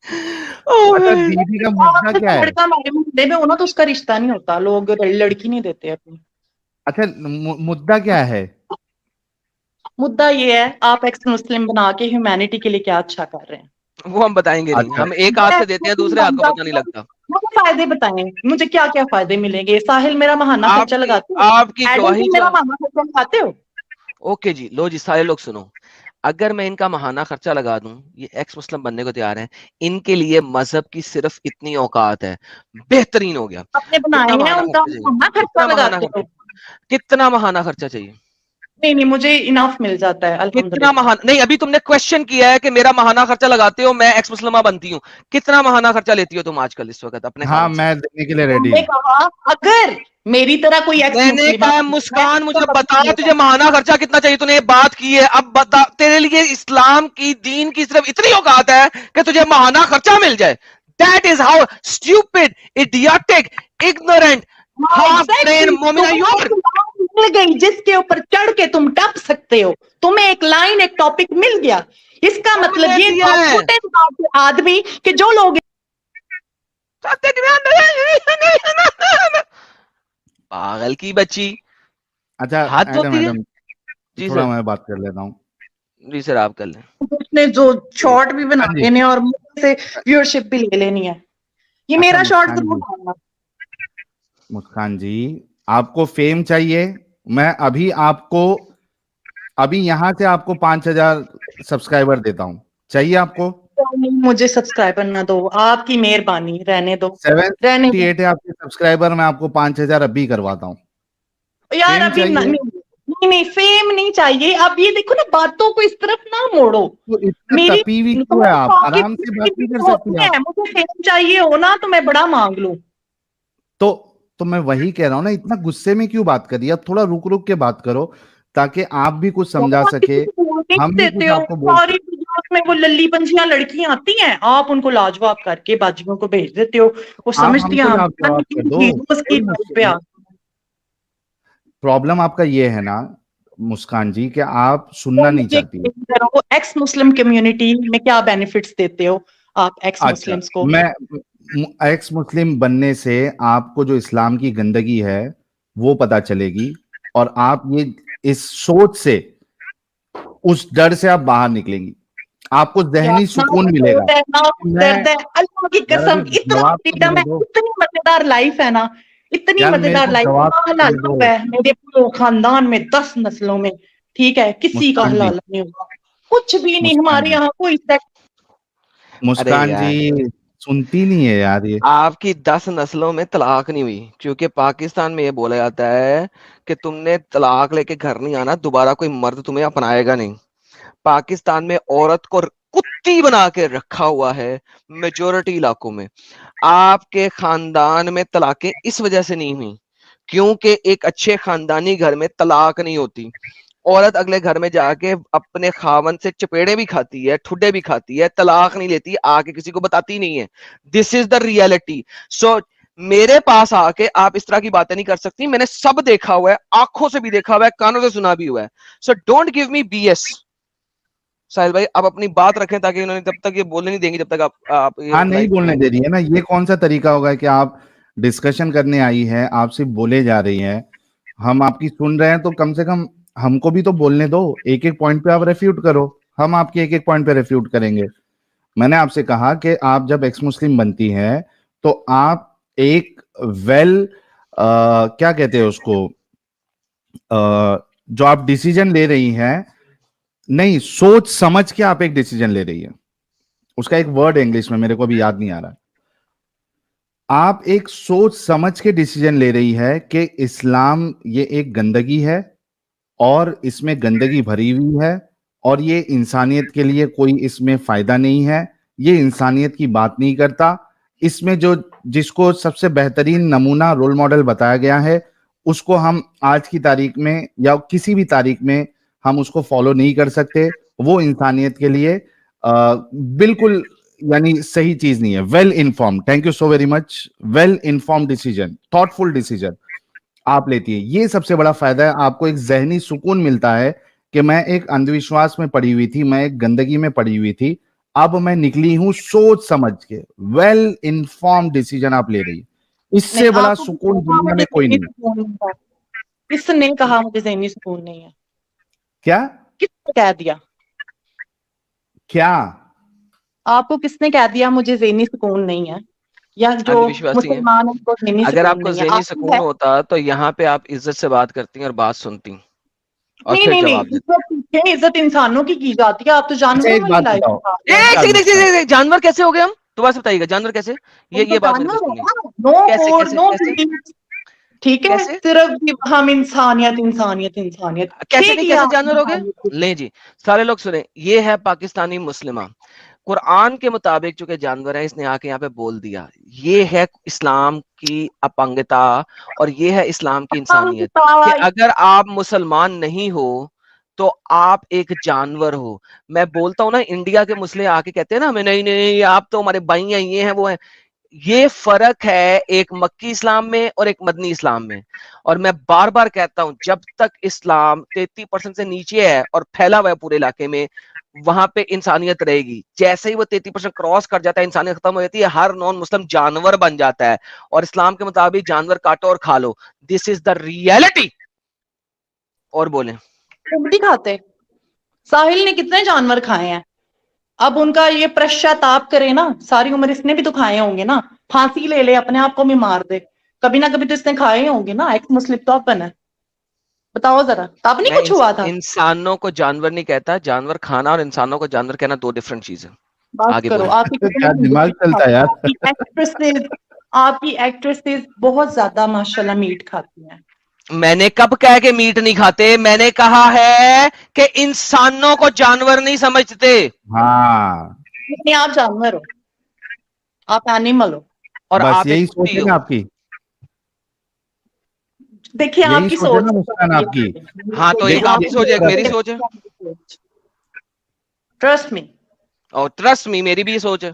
[SPEAKER 3] اچھا دیدی کا مدعا کیا ہے؟
[SPEAKER 2] لڑکا ہمارے محلے میں ہونا تو اس کا رشتہ نہیں ہوتا, لوگ لڑکی نہیں دیتے اپنی.
[SPEAKER 3] اچھا مدعا کیا ہے؟
[SPEAKER 2] مدعا یہ ہے, آپ ایکس مسلم بنا کے ہیومینٹی کے لیے کیا اچھا کر رہے ہیں.
[SPEAKER 1] وہ ہم بتائیں گے نہیں,
[SPEAKER 3] اچھا
[SPEAKER 1] ہم ایک ہاتھ سے دیتے ہیں, دوسرے ہاتھ کو پتہ نہیں لگتا.
[SPEAKER 2] مجھے فائدے بتائیں, مجھے کیا کیا فائدے ملیں گے. ساحل میرا ماہانہ خرچہ لگاتے ہو,
[SPEAKER 1] آپ کی
[SPEAKER 2] ایڈم
[SPEAKER 1] گواہی
[SPEAKER 2] تم
[SPEAKER 1] جو
[SPEAKER 2] میرا
[SPEAKER 1] ہے,
[SPEAKER 2] ماہانہ خرچہ لگاتے ہو.
[SPEAKER 1] اوکے جی, لو جی سارے لوگ سنو, اگر میں ان کا ماہانہ خرچہ لگا دوں, یہ ایکس مسلم بننے کو تیار ہیں, ان کے لیے مذہب کی صرف اتنی اوقات ہے, بہترین ہو گیا.
[SPEAKER 2] آپ نے بنائے
[SPEAKER 1] کتنا
[SPEAKER 2] ہیں
[SPEAKER 1] ماہانہ
[SPEAKER 2] ان کا
[SPEAKER 1] خرچہ چاہیے,
[SPEAKER 2] خرچہ
[SPEAKER 1] کتنا ماہانہ
[SPEAKER 2] لگاتے ہو؟
[SPEAKER 1] خرچہ, کتنا ماہانہ خرچہ چاہیے,
[SPEAKER 2] نہیں مجھے اناف مل جاتا ہے
[SPEAKER 1] کتنا
[SPEAKER 2] الحمدللہ.
[SPEAKER 1] ماہانہ, نہیں ابھی تم نے کوشچن کیا ہے کہ میرا ماہانہ خرچہ لگاتے ہو, میں ایکس مسلمہ بنتی ہوں, کتنا ماہانہ خرچہ لیتی ہو تم آج کل اس وقت اپنے
[SPEAKER 3] ہاں
[SPEAKER 1] خاوند سے؟
[SPEAKER 3] میں دینے کے لیے
[SPEAKER 2] تم
[SPEAKER 3] ریڈی
[SPEAKER 2] نے
[SPEAKER 3] ہوں.
[SPEAKER 2] کہا اگر میری طرح کوئی ایکس
[SPEAKER 1] میں نے
[SPEAKER 2] مسلم
[SPEAKER 1] کہا مسکان مجھے بتا تجھے ماہانہ خرچہ کتنا چاہیے, تو نے یہ بات کی ہے, اب بتا تیرے لیے اسلام کی دین کی صرف اتنی اوقات ہے کہ تجھے ماہانہ خرچہ مل جائے. That is how stupid, idiotic, ignorant, half brain Momina you are.
[SPEAKER 2] مل گئی جس کے اوپر چڑھ کے تم ٹپ سکتے ہو, تمہیں ایک لائن ایک ٹاپک مل گیا. اس کا
[SPEAKER 1] کب
[SPEAKER 2] مطلب
[SPEAKER 1] نے
[SPEAKER 2] یہ
[SPEAKER 1] دیا ہے؟
[SPEAKER 2] آدمی کہ جو لوگ
[SPEAKER 1] پاگل کی بچی,
[SPEAKER 3] اچھا
[SPEAKER 1] حد
[SPEAKER 3] ایڈم
[SPEAKER 1] ہوتی ہے.
[SPEAKER 3] ایڈم
[SPEAKER 1] جی
[SPEAKER 3] تھوڑا
[SPEAKER 1] سر,
[SPEAKER 3] میں بات کر لیتا ہوں.
[SPEAKER 1] جی سر آپ کر لیں.
[SPEAKER 2] نے جو شارٹ بھی بنا
[SPEAKER 3] ہاں جی.
[SPEAKER 2] لینے اور مجھ سے ویورشپ بھی لے لینی ہے, یہ
[SPEAKER 3] اچھا
[SPEAKER 2] میرا شارٹ
[SPEAKER 3] مسکان
[SPEAKER 2] ضرور
[SPEAKER 3] جی,
[SPEAKER 2] ڈالنا.
[SPEAKER 3] مسکان جی آپ کو فیم چاہیے, میں ابھی یہاں سے آپ کو 5,000 سبسکرائبر دیتا ہوں, چاہیے آپ کو؟
[SPEAKER 2] مجھے سبسکرائبر نہ دو, آپ کی مہربانی, رہنے دو, رہنے دو
[SPEAKER 3] 778 ہے آپ کے سبسکرائبر, میں آپ کو 5,000 ابھی کرواتا ہوں.
[SPEAKER 2] یار.
[SPEAKER 3] فیم
[SPEAKER 2] ابھی
[SPEAKER 3] چاہیے
[SPEAKER 2] نہیں فیم نہیں چاہیے. اب یہ دیکھو نا, باتوں کو اس طرف نہ موڑو.
[SPEAKER 3] تو اتنا
[SPEAKER 2] میری
[SPEAKER 3] تپی ہوئی کیوں ہے, آپ آرام سے بات نہیں کر سکتی آپ؟
[SPEAKER 2] مجھے فیم چاہیے ہو نا تو میں بڑا مانگ لوں.
[SPEAKER 3] تو میں وہی کہہ رہا ہوں نا, اتنا غصے میں کیوں بات کری, اب تھوڑا رک رک کے بات کرو تاکہ آپ بھی کچھ سمجھا سکے, ہم بھی
[SPEAKER 2] دیتے
[SPEAKER 3] کچھ
[SPEAKER 2] ہو
[SPEAKER 3] آپ کو بول
[SPEAKER 2] ساری
[SPEAKER 3] سکیں.
[SPEAKER 2] ویڈیوز میں وہ للی پنجیاں لڑکیاں آتی ہیں, آپ ان کو لاجواب کر کے باجیوں کو بھیج دیتے ہو, وہ
[SPEAKER 3] آپ ہم
[SPEAKER 2] سمجھتی ہیں
[SPEAKER 3] کو
[SPEAKER 2] ہم
[SPEAKER 3] جواب کر دو,
[SPEAKER 2] ویڈیوز کی
[SPEAKER 3] کوئی
[SPEAKER 2] لائف پہ
[SPEAKER 3] مسئلہ. پرابلم آپ کا یہ ہے نا مسکان جی کہ آپ سننا نہیں چاہتی.
[SPEAKER 2] ایکس مسلم کمیونٹی میں کیا بینیفٹس دیتے ہو آپ ایکس
[SPEAKER 3] اچھا,
[SPEAKER 2] مسلمس کو؟
[SPEAKER 3] میں ایکس مسلم بننے سے آپ کو جو اسلام کی گندگی ہے وہ پتا چلے گی, اور آپ یہ اس سوچ سے, اس ڈر سے آپ باہر نکلیں گی, آپ کو ذہنی سکون ملے گا. میں
[SPEAKER 2] درد ہے اللہ کی
[SPEAKER 3] یار
[SPEAKER 2] قسم,
[SPEAKER 3] ابھی
[SPEAKER 2] اتنا
[SPEAKER 3] جواب تو
[SPEAKER 2] فریڈم
[SPEAKER 3] دینے
[SPEAKER 2] ہے,
[SPEAKER 3] دو
[SPEAKER 2] اتنی مزیدار لائف ہے نا, اتنی
[SPEAKER 3] یار, میرے
[SPEAKER 2] مزیدار
[SPEAKER 3] کو
[SPEAKER 2] لائف
[SPEAKER 3] جواب تو دینے دو.
[SPEAKER 2] ہے میرے خاندان میں 10 نسلوں میں, ٹھیک ہے, کسی کا
[SPEAKER 3] مسکان جی,
[SPEAKER 2] حلال نہیں ہوگا, کچھ بھی نہیں
[SPEAKER 3] مسکان
[SPEAKER 2] ہمارے
[SPEAKER 3] جی,
[SPEAKER 2] یہاں کوئی
[SPEAKER 1] ارے
[SPEAKER 3] مسکان
[SPEAKER 1] یار,
[SPEAKER 3] جی سنتی نہیں ہے یار یہ.
[SPEAKER 1] آپ کی 10 نسلوں میں طلاق نہیں ہوئی, کیونکہ پاکستان میں یہ بولا جاتا ہے کہ تم نے طلاق لے کے گھر نہیں آنا, دوبارہ کوئی مرد تمہیں اپنائے گا نہیں. پاکستان میں عورت کو کتی بنا کے رکھا ہوا ہے میجورٹی علاقوں میں. آپ کے خاندان میں طلاقیں اس وجہ سے نہیں ہوئی کیونکہ ایک اچھے خاندانی گھر میں طلاق نہیں ہوتی. عورت اگلے گھر میں جا کے اپنے خاون سے چپیڑے بھی کھاتی ہے, ٹھڈے بھی کھاتی ہے, طلاق نہیں لیتی, آ کے کسی کو بتاتی نہیں ہے. دس از دا ریئلٹی. سو میرے پاس آ کے آپ اس طرح کی باتیں نہیں کر سکتی, میں نے سب دیکھا ہوا ہے, آنکھوں سے بھی دیکھا ہوا ہے, کانوں سے سنا بھی ہوا ہے. So don't give me B S. Sahil بھائی آپ اپنی بات رکھیں تاکہ انہوں نے جب تک یہ بولنے نہیں دیں گے جب تک آپ یہ
[SPEAKER 3] ہاں نہیں
[SPEAKER 1] لائف
[SPEAKER 3] بولنے دے رہی ہے نا, یہ کون سا طریقہ ہوگا کہ آپ ڈسکشن کرنے آئی ہے, آپ صرف بولے جا رہی ہیں, ہم آپ کی سن رہے ہیں, تو کم سے کم ہم کو بھی تو بولنے دو. ایک ایک پوائنٹ پہ آپ ریفیوٹ کرو, ہم آپ کے ایک ایک پوائنٹ پہ ریفیوٹ کریں گے. میں نے آپ سے کہا کہ آپ جب ایکس مسلم بنتی ہیں تو آپ ایک کیا کہتے ہیں اس کو, جو آپ ڈیسیجن لے رہی ہیں, نہیں سوچ سمجھ کے آپ ایک ڈیسیجن لے رہی ہیں, اس کا ایک ورڈ ہے انگلش میں, میرے کو بھی یاد نہیں آ رہا. آپ ایک سوچ سمجھ کے ڈیسیجن لے رہی ہے کہ اسلام یہ ایک گندگی ہے, اور اس میں گندگی بھری ہوئی ہے, اور یہ انسانیت کے لیے کوئی اس میں فائدہ نہیں ہے, یہ انسانیت کی بات نہیں کرتا. اس میں جس کو سب سے بہترین نمونہ رول ماڈل بتایا گیا ہے, اس کو ہم آج کی تاریخ میں یا کسی بھی تاریخ میں ہم اس کو فالو نہیں کر سکتے. وہ انسانیت کے لیے بالکل یعنی صحیح چیز نہیں ہے. Well inform, thank you so very much, well inform decision, thoughtful decision آپ لیتی ہے. یہ سب سے بڑا فائدہ ہے, آپ کو ایک ذہنی سکون ملتا ہے کہ میں ایک اندھ وشواس میں پڑی ہوئی تھی, میں ایک گندگی میں پڑی ہوئی تھی, اب میں نکلی ہوں سوچ سمجھ کے. ویل انفارم ڈیسیجن آپ لے رہی ہے, اس سے بڑا سکون دنیا میں کوئی نہیں ہے.
[SPEAKER 2] کس نے کہا مجھے ذہنی سکون نہیں ہے؟
[SPEAKER 3] کیا
[SPEAKER 2] کس نے کہہ دیا؟
[SPEAKER 3] کیا
[SPEAKER 2] آپ کو کس نے کہہ دیا مجھے ذہنی سکون نہیں ہے, یا جو
[SPEAKER 1] اندھ وشواسی ہیں.
[SPEAKER 2] مسلمان ہیں ان کو ذہنی
[SPEAKER 1] اگر آپ
[SPEAKER 2] سکون
[SPEAKER 1] کو
[SPEAKER 2] نہیں ہے؟
[SPEAKER 1] ذہنی
[SPEAKER 2] آپ کو
[SPEAKER 1] سکون
[SPEAKER 2] ہے.
[SPEAKER 1] ہوتا تو یہاں پہ آپ عزت سے بات کرتی اور بات سنتی. اور
[SPEAKER 2] نہیں
[SPEAKER 1] پھر
[SPEAKER 2] نہیں
[SPEAKER 1] جواب
[SPEAKER 2] نہیں،
[SPEAKER 1] دیں.
[SPEAKER 2] عزت انسانوں کی جاتی ہے، آپ تو
[SPEAKER 3] اچھا
[SPEAKER 2] جانوروں
[SPEAKER 3] ایک
[SPEAKER 2] والی
[SPEAKER 3] بات
[SPEAKER 2] لائف
[SPEAKER 3] بتاؤ،
[SPEAKER 2] بتا رہے ہیں.
[SPEAKER 1] ایک
[SPEAKER 3] کیا
[SPEAKER 1] سیکنڈ،
[SPEAKER 3] لگتا ہے
[SPEAKER 1] جانور کیسے ہو گئے ہم؟ دوبارہ سے بتائیے گا، جانور کیسے؟
[SPEAKER 2] ہم تو
[SPEAKER 1] یہ بات میرے کو
[SPEAKER 2] جانور ہو
[SPEAKER 1] سننی ہے.
[SPEAKER 2] نا، نو
[SPEAKER 1] کیسے
[SPEAKER 2] کوڈ
[SPEAKER 1] کیسے
[SPEAKER 2] نو
[SPEAKER 1] کیسے
[SPEAKER 2] فیلنگس. ٹھیک ہے،
[SPEAKER 1] کیسے
[SPEAKER 2] صرف ہم انسانیت انسانیت انسانیت
[SPEAKER 1] کیسے
[SPEAKER 2] ٹھیک
[SPEAKER 1] نہیں
[SPEAKER 2] ہے
[SPEAKER 1] کیسے
[SPEAKER 2] آپ
[SPEAKER 1] جانور ہو گئے؟
[SPEAKER 2] انسانیت.
[SPEAKER 1] لیں جی سارے لوگ سنیں، یہ ہے پاکستانی مسلمہ. قرآن کے مطابق چونکہ جانور ہے، اس نے آ کے یہاں پہ بول دیا. یہ ہے اسلام کی اپنگتا اور یہ ہے اسلام کی انسانیت کہ اگر آپ مسلمان نہیں ہو تو آپ ایک جانور ہو. میں بولتا ہوں نا، انڈیا کے مسلم آ کے کہتے ہیں نا ہمیں نہیں نہیں آپ تو ہمارے بھائی ہیں، یہ ہیں وہ ہیں. یہ فرق ہے ایک مکی اسلام میں اور ایک مدنی اسلام میں. اور میں بار بار کہتا ہوں، جب تک اسلام 33% سے نیچے ہے اور پھیلا ہوا ہے پورے علاقے میں، وہاں پہ انسانیت رہے گی. جیسے ہی وہ 33% کراس کر جاتا ہے، انسانیت ختم ہو جاتی ہے، ہر نان مسلم جانور بن جاتا ہے. اور اسلام کے مطابق جانور کاٹو اور کھا لو. دس از دا ریئلٹی. اور بولیں.
[SPEAKER 2] نہیں کھاتے. ساحل نے کتنے جانور کھائے ہیں، اب ان کا یہ پرشچاتاپ کرے نا. ساری عمر اس نے بھی تو کھائے ہوں گے نا. پھانسی لے لے، اپنے آپ کو بھی مار دے، کبھی نہ کبھی تو اس نے کھائے ہوں گے نا. ایکس مسلم تو بنا، بتاؤ ذرا، تب نہیں
[SPEAKER 1] میں
[SPEAKER 2] کچھ ہوا تھا.
[SPEAKER 1] انسانوں کو جانور نہیں کہتا. جانور کھانا اور انسانوں کو جانور کہنا دو ڈفرنٹ چیزیں.
[SPEAKER 2] بات
[SPEAKER 1] آگے
[SPEAKER 2] کرو،
[SPEAKER 1] بولیں.
[SPEAKER 2] آپ کی
[SPEAKER 3] کیا دماغ چلتا ہے یار.
[SPEAKER 2] آپ کی ایکٹریسز بہت زیادہ ماشاءاللہ میٹ کھاتی ہیں.
[SPEAKER 1] میں نے کب کہا کہ میٹ نہیں کھاتے؟ میں نے کہا ہے کہ انسانوں کو جانور نہیں سمجھتے.
[SPEAKER 3] ہاں
[SPEAKER 2] نہیں، آپ جانور ہو، آپ اینیمل ہو.
[SPEAKER 1] اور
[SPEAKER 3] بس
[SPEAKER 1] آپ ایک
[SPEAKER 3] یہی سوچ
[SPEAKER 1] کتی
[SPEAKER 3] ہے
[SPEAKER 1] ہو.
[SPEAKER 3] نا آپ کی،
[SPEAKER 2] دیکھیے آپ
[SPEAKER 3] یہی
[SPEAKER 2] کی
[SPEAKER 3] سوچ ہے
[SPEAKER 2] سوچ.
[SPEAKER 3] نا مسکان آپ کی.
[SPEAKER 1] ہاں تو ایک
[SPEAKER 3] دیکھو
[SPEAKER 1] آپ کی سوچ ہے، ایک میری سوچ ہے.
[SPEAKER 2] Trust me.
[SPEAKER 1] اور ٹرسٹ می، میری بھی یہ سوچ ہے.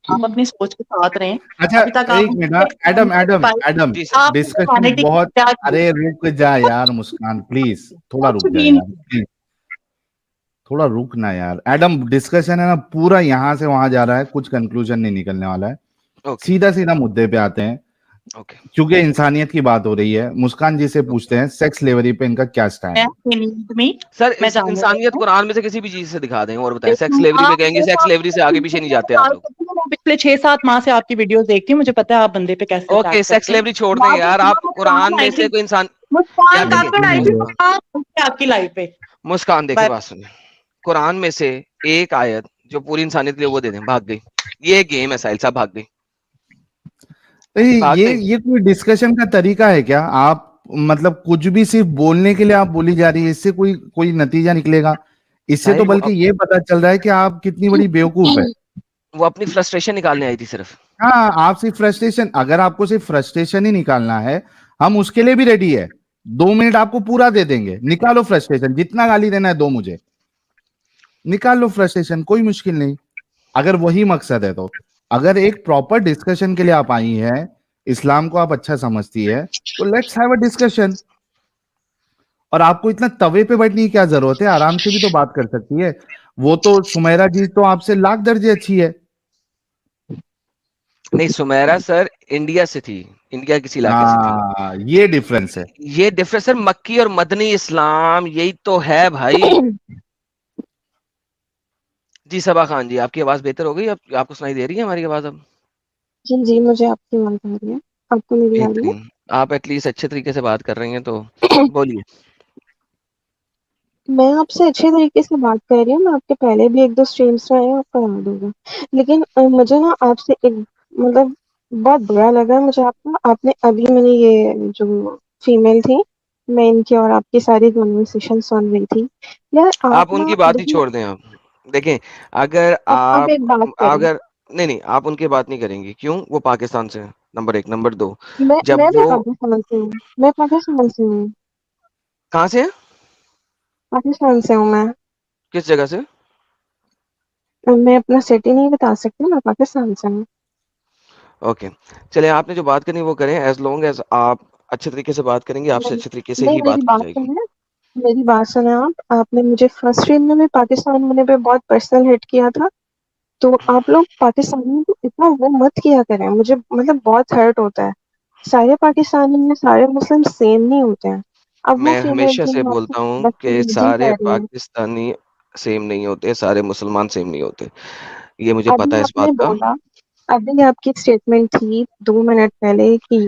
[SPEAKER 2] آپ اپنی سوچ کے ساتھ رہیں.
[SPEAKER 3] اچھا
[SPEAKER 2] ابھی تک
[SPEAKER 3] ایک منٹ، ایڈم ایڈم ایڈم
[SPEAKER 1] جی سر.
[SPEAKER 2] آپ
[SPEAKER 3] ڈسکشن
[SPEAKER 2] humanity
[SPEAKER 3] بہت.
[SPEAKER 2] کیا کی؟
[SPEAKER 3] ارے رک جا یار مسکان پلیز، تھوڑا
[SPEAKER 2] کچھ
[SPEAKER 3] رک جا
[SPEAKER 2] بھی
[SPEAKER 3] یار
[SPEAKER 2] نہیں.
[SPEAKER 3] پلیز، تھوڑا رکنا یار. ایڈم ڈسکشن ہے نا پورا یہاں سے وہاں جا رہا ہے، کچھ کنکلوژن نہیں نکلنے والا ہے.
[SPEAKER 1] اوکے
[SPEAKER 3] سیدھا سیدھا مدے پہ آتے ہیں.
[SPEAKER 1] اوکے.
[SPEAKER 3] کیونکہ انسانیت کی بات ہو رہی ہے، مسکان جی سے پوچھتے ہیں سیکس لیوری پہ ان کا کیا سٹینڈ ہے.
[SPEAKER 1] سر
[SPEAKER 2] میں جاننے
[SPEAKER 1] انسانیت
[SPEAKER 2] ہوں.
[SPEAKER 1] قرآن میں سے کسی بھی چیز سے دکھا دیں اور بتائیں. سیکس لیوری پہ کہیں گے، سیکس لیوری سے آگے پیچھے نہیں جاتے آپ لوگ.
[SPEAKER 2] پچھلے 6-7 ماہ سے آپ کی ویڈیوز دیکھتی ہوں، مجھے پتا ہے آپ بندے پہ کیسے
[SPEAKER 1] اوکے
[SPEAKER 2] اٹیک
[SPEAKER 1] سیکس
[SPEAKER 2] کرتے ہیں.
[SPEAKER 1] لیوری چھوڑ دیں یار. آپ قرآن میں سے کوئی انسان یا
[SPEAKER 2] مسکان
[SPEAKER 1] دیکھیں.
[SPEAKER 2] کب آئی تھی
[SPEAKER 1] مسکان
[SPEAKER 2] آپ کی لائف پہ.
[SPEAKER 1] مسکان دیکھیں بات سنیں. قرآن میں سے ایک آیت جو پوری انسانیت کے لیے وہ دے دیں. بھاگ گئی. یہ گیم ہے ساحل صاحب، بھاگ گئی. بھاگ گئی.
[SPEAKER 3] یہ کوئی ڈسکشن کا طریقہ ہے کیا؟ آپ مطلب کچھ بھی صرف بولنے کے لیے آپ بولی جا رہی ہے، اس سے کوئی نتیجہ نکلے گا؟ اس سے تو
[SPEAKER 1] ساحل
[SPEAKER 3] بلکہ یہ پتا چل رہا ہے کہ آپ کتنی بڑی بیوقوف ہے.
[SPEAKER 1] وہ اپنی فرسٹریشن نکالنے آئی تھی صرف.
[SPEAKER 3] ہاں آپ صرف فرسٹریشن، اگر آپ کو صرف فرسٹریشن ہی نکالنا ہے ہم اس کے لیے بھی ریڈی ہے. 2 منٹ آپ کو پورا دے دیں گے، نکالو فرسٹریشن، جتنا گالی دینا ہے دو مجھے، نکال لو فرسٹریشن، کوئی مشکل نہیں. اگر وہی مقصد ہے تو اگر ایک پراپر ڈسکشن کے لیے آپ آئی ہیں، اسلام کو آپ اچھا سمجھتی ہے، تو لیٹس ہیو اے ڈسکشن. اور آپ کو اتنا توے پہ بیٹھنے کی کیا ضرورت ہے؟ آرام سے بھی تو بات کر سکتی ہے. وہ تو سمیرا جی تو آپ سے لاکھ درجے اچھی ہے.
[SPEAKER 1] نہیں، سمیرا سر انڈیا سے تھی، انڈیا کسی علاقے سے تھی.
[SPEAKER 3] ہاں یہ ڈفرنس ہے.
[SPEAKER 1] یہ ڈفرنس سر مکی اور مدنی اسلام یہی تو ہے بھائی. جی صبا خان جی، آپ کی آواز بہتر ہو گئی؟ اب آپ کو سنائی دے رہی ہے ہماری آواز؟ اب
[SPEAKER 4] جی مجھے آپ کی آواز آ رہی ہے، آپ کو میری آ رہی
[SPEAKER 1] بہترین. آپ ایٹ لیسٹ اچھے طریقے سے بات کر رہی ہیں تو
[SPEAKER 4] ہے؟
[SPEAKER 1] بولیے.
[SPEAKER 4] میں آپ سے اچھے طریقے سے بات کر رہی ہوں. میں آپ کے پہلے بھی 1-2 اسٹریمس میں آئی ہوں، آپ کرا دوں گا. لیکن مجھے نا آپ سے ایک مطلب بہت برا لگا مجھے آپ نے ابھی میں نے یہ جو فیمیل تھی، میں ان کی اور آپ کی ساری کنورسیشن سن رہی تھی. یار
[SPEAKER 1] آپ ان
[SPEAKER 4] نا
[SPEAKER 1] کی بات ہی
[SPEAKER 4] دیکھیے،
[SPEAKER 1] چھوڑ دیں. آپ دیکھیں، اگر
[SPEAKER 4] آپ
[SPEAKER 1] آپ
[SPEAKER 4] ایک بات کریں.
[SPEAKER 1] اگر نہیں آپ ان کی بات نہیں کریں گی. کیوں؟ وہ پاکستان سے ہیں، نمبر 1. نمبر 2،
[SPEAKER 4] میں
[SPEAKER 1] جب
[SPEAKER 4] بھی
[SPEAKER 1] وہ
[SPEAKER 4] پاکستان سے ہوں. میں پاکستان سے ہوں.
[SPEAKER 1] کہاں سے ہیں؟
[SPEAKER 4] پاکستان سے ہوں میں.
[SPEAKER 1] کس جگہ سے؟
[SPEAKER 4] میں اپنا سٹی نہیں بتا سکتی، میں پاکستان سے ہوں.
[SPEAKER 1] اوکے چلیں، آپ نے جو بات کرنی وہ کریں. ایز لانگ ایز آپ اچھے طریقے سے بات کریں گے، آپ سے
[SPEAKER 4] نہیں
[SPEAKER 1] اچھے طریقے سے
[SPEAKER 4] نہیں،
[SPEAKER 1] ہی بات کی جائے گی.
[SPEAKER 4] میری بات سنیں. آپ نے مجھے فرسٹ ٹرین میں پاکستان ہونے پہ بہت پرسنل ہٹ کیا تھا. تو آپ لوگ پاکستانی کو اتنا وہ مت کیا کریں، مجھے مطلب بہت ہرٹ ہوتا ہے. سارے پاکستانی میں سارے مسلم سیم نہیں ہوتے ہیں. اب وہ
[SPEAKER 1] میں
[SPEAKER 4] فیمیل
[SPEAKER 1] ہمیشہ
[SPEAKER 4] تھی،
[SPEAKER 1] سے
[SPEAKER 4] میں آپ
[SPEAKER 1] بولتا
[SPEAKER 4] سے
[SPEAKER 1] ہوں کہ
[SPEAKER 4] بدتمیزی
[SPEAKER 1] سارے
[SPEAKER 4] کر رہی ہوں.
[SPEAKER 1] پاکستانی سیم نہیں ہوتے، سارے مسلمان سیم نہیں ہوتے. یہ مجھے پتا
[SPEAKER 4] ابھی
[SPEAKER 1] ہے اس
[SPEAKER 4] آپ نے
[SPEAKER 1] بات کا.
[SPEAKER 4] بولا، ابھی آپ کی اسٹیٹمنٹ تھی 2 منٹ پہلے کہ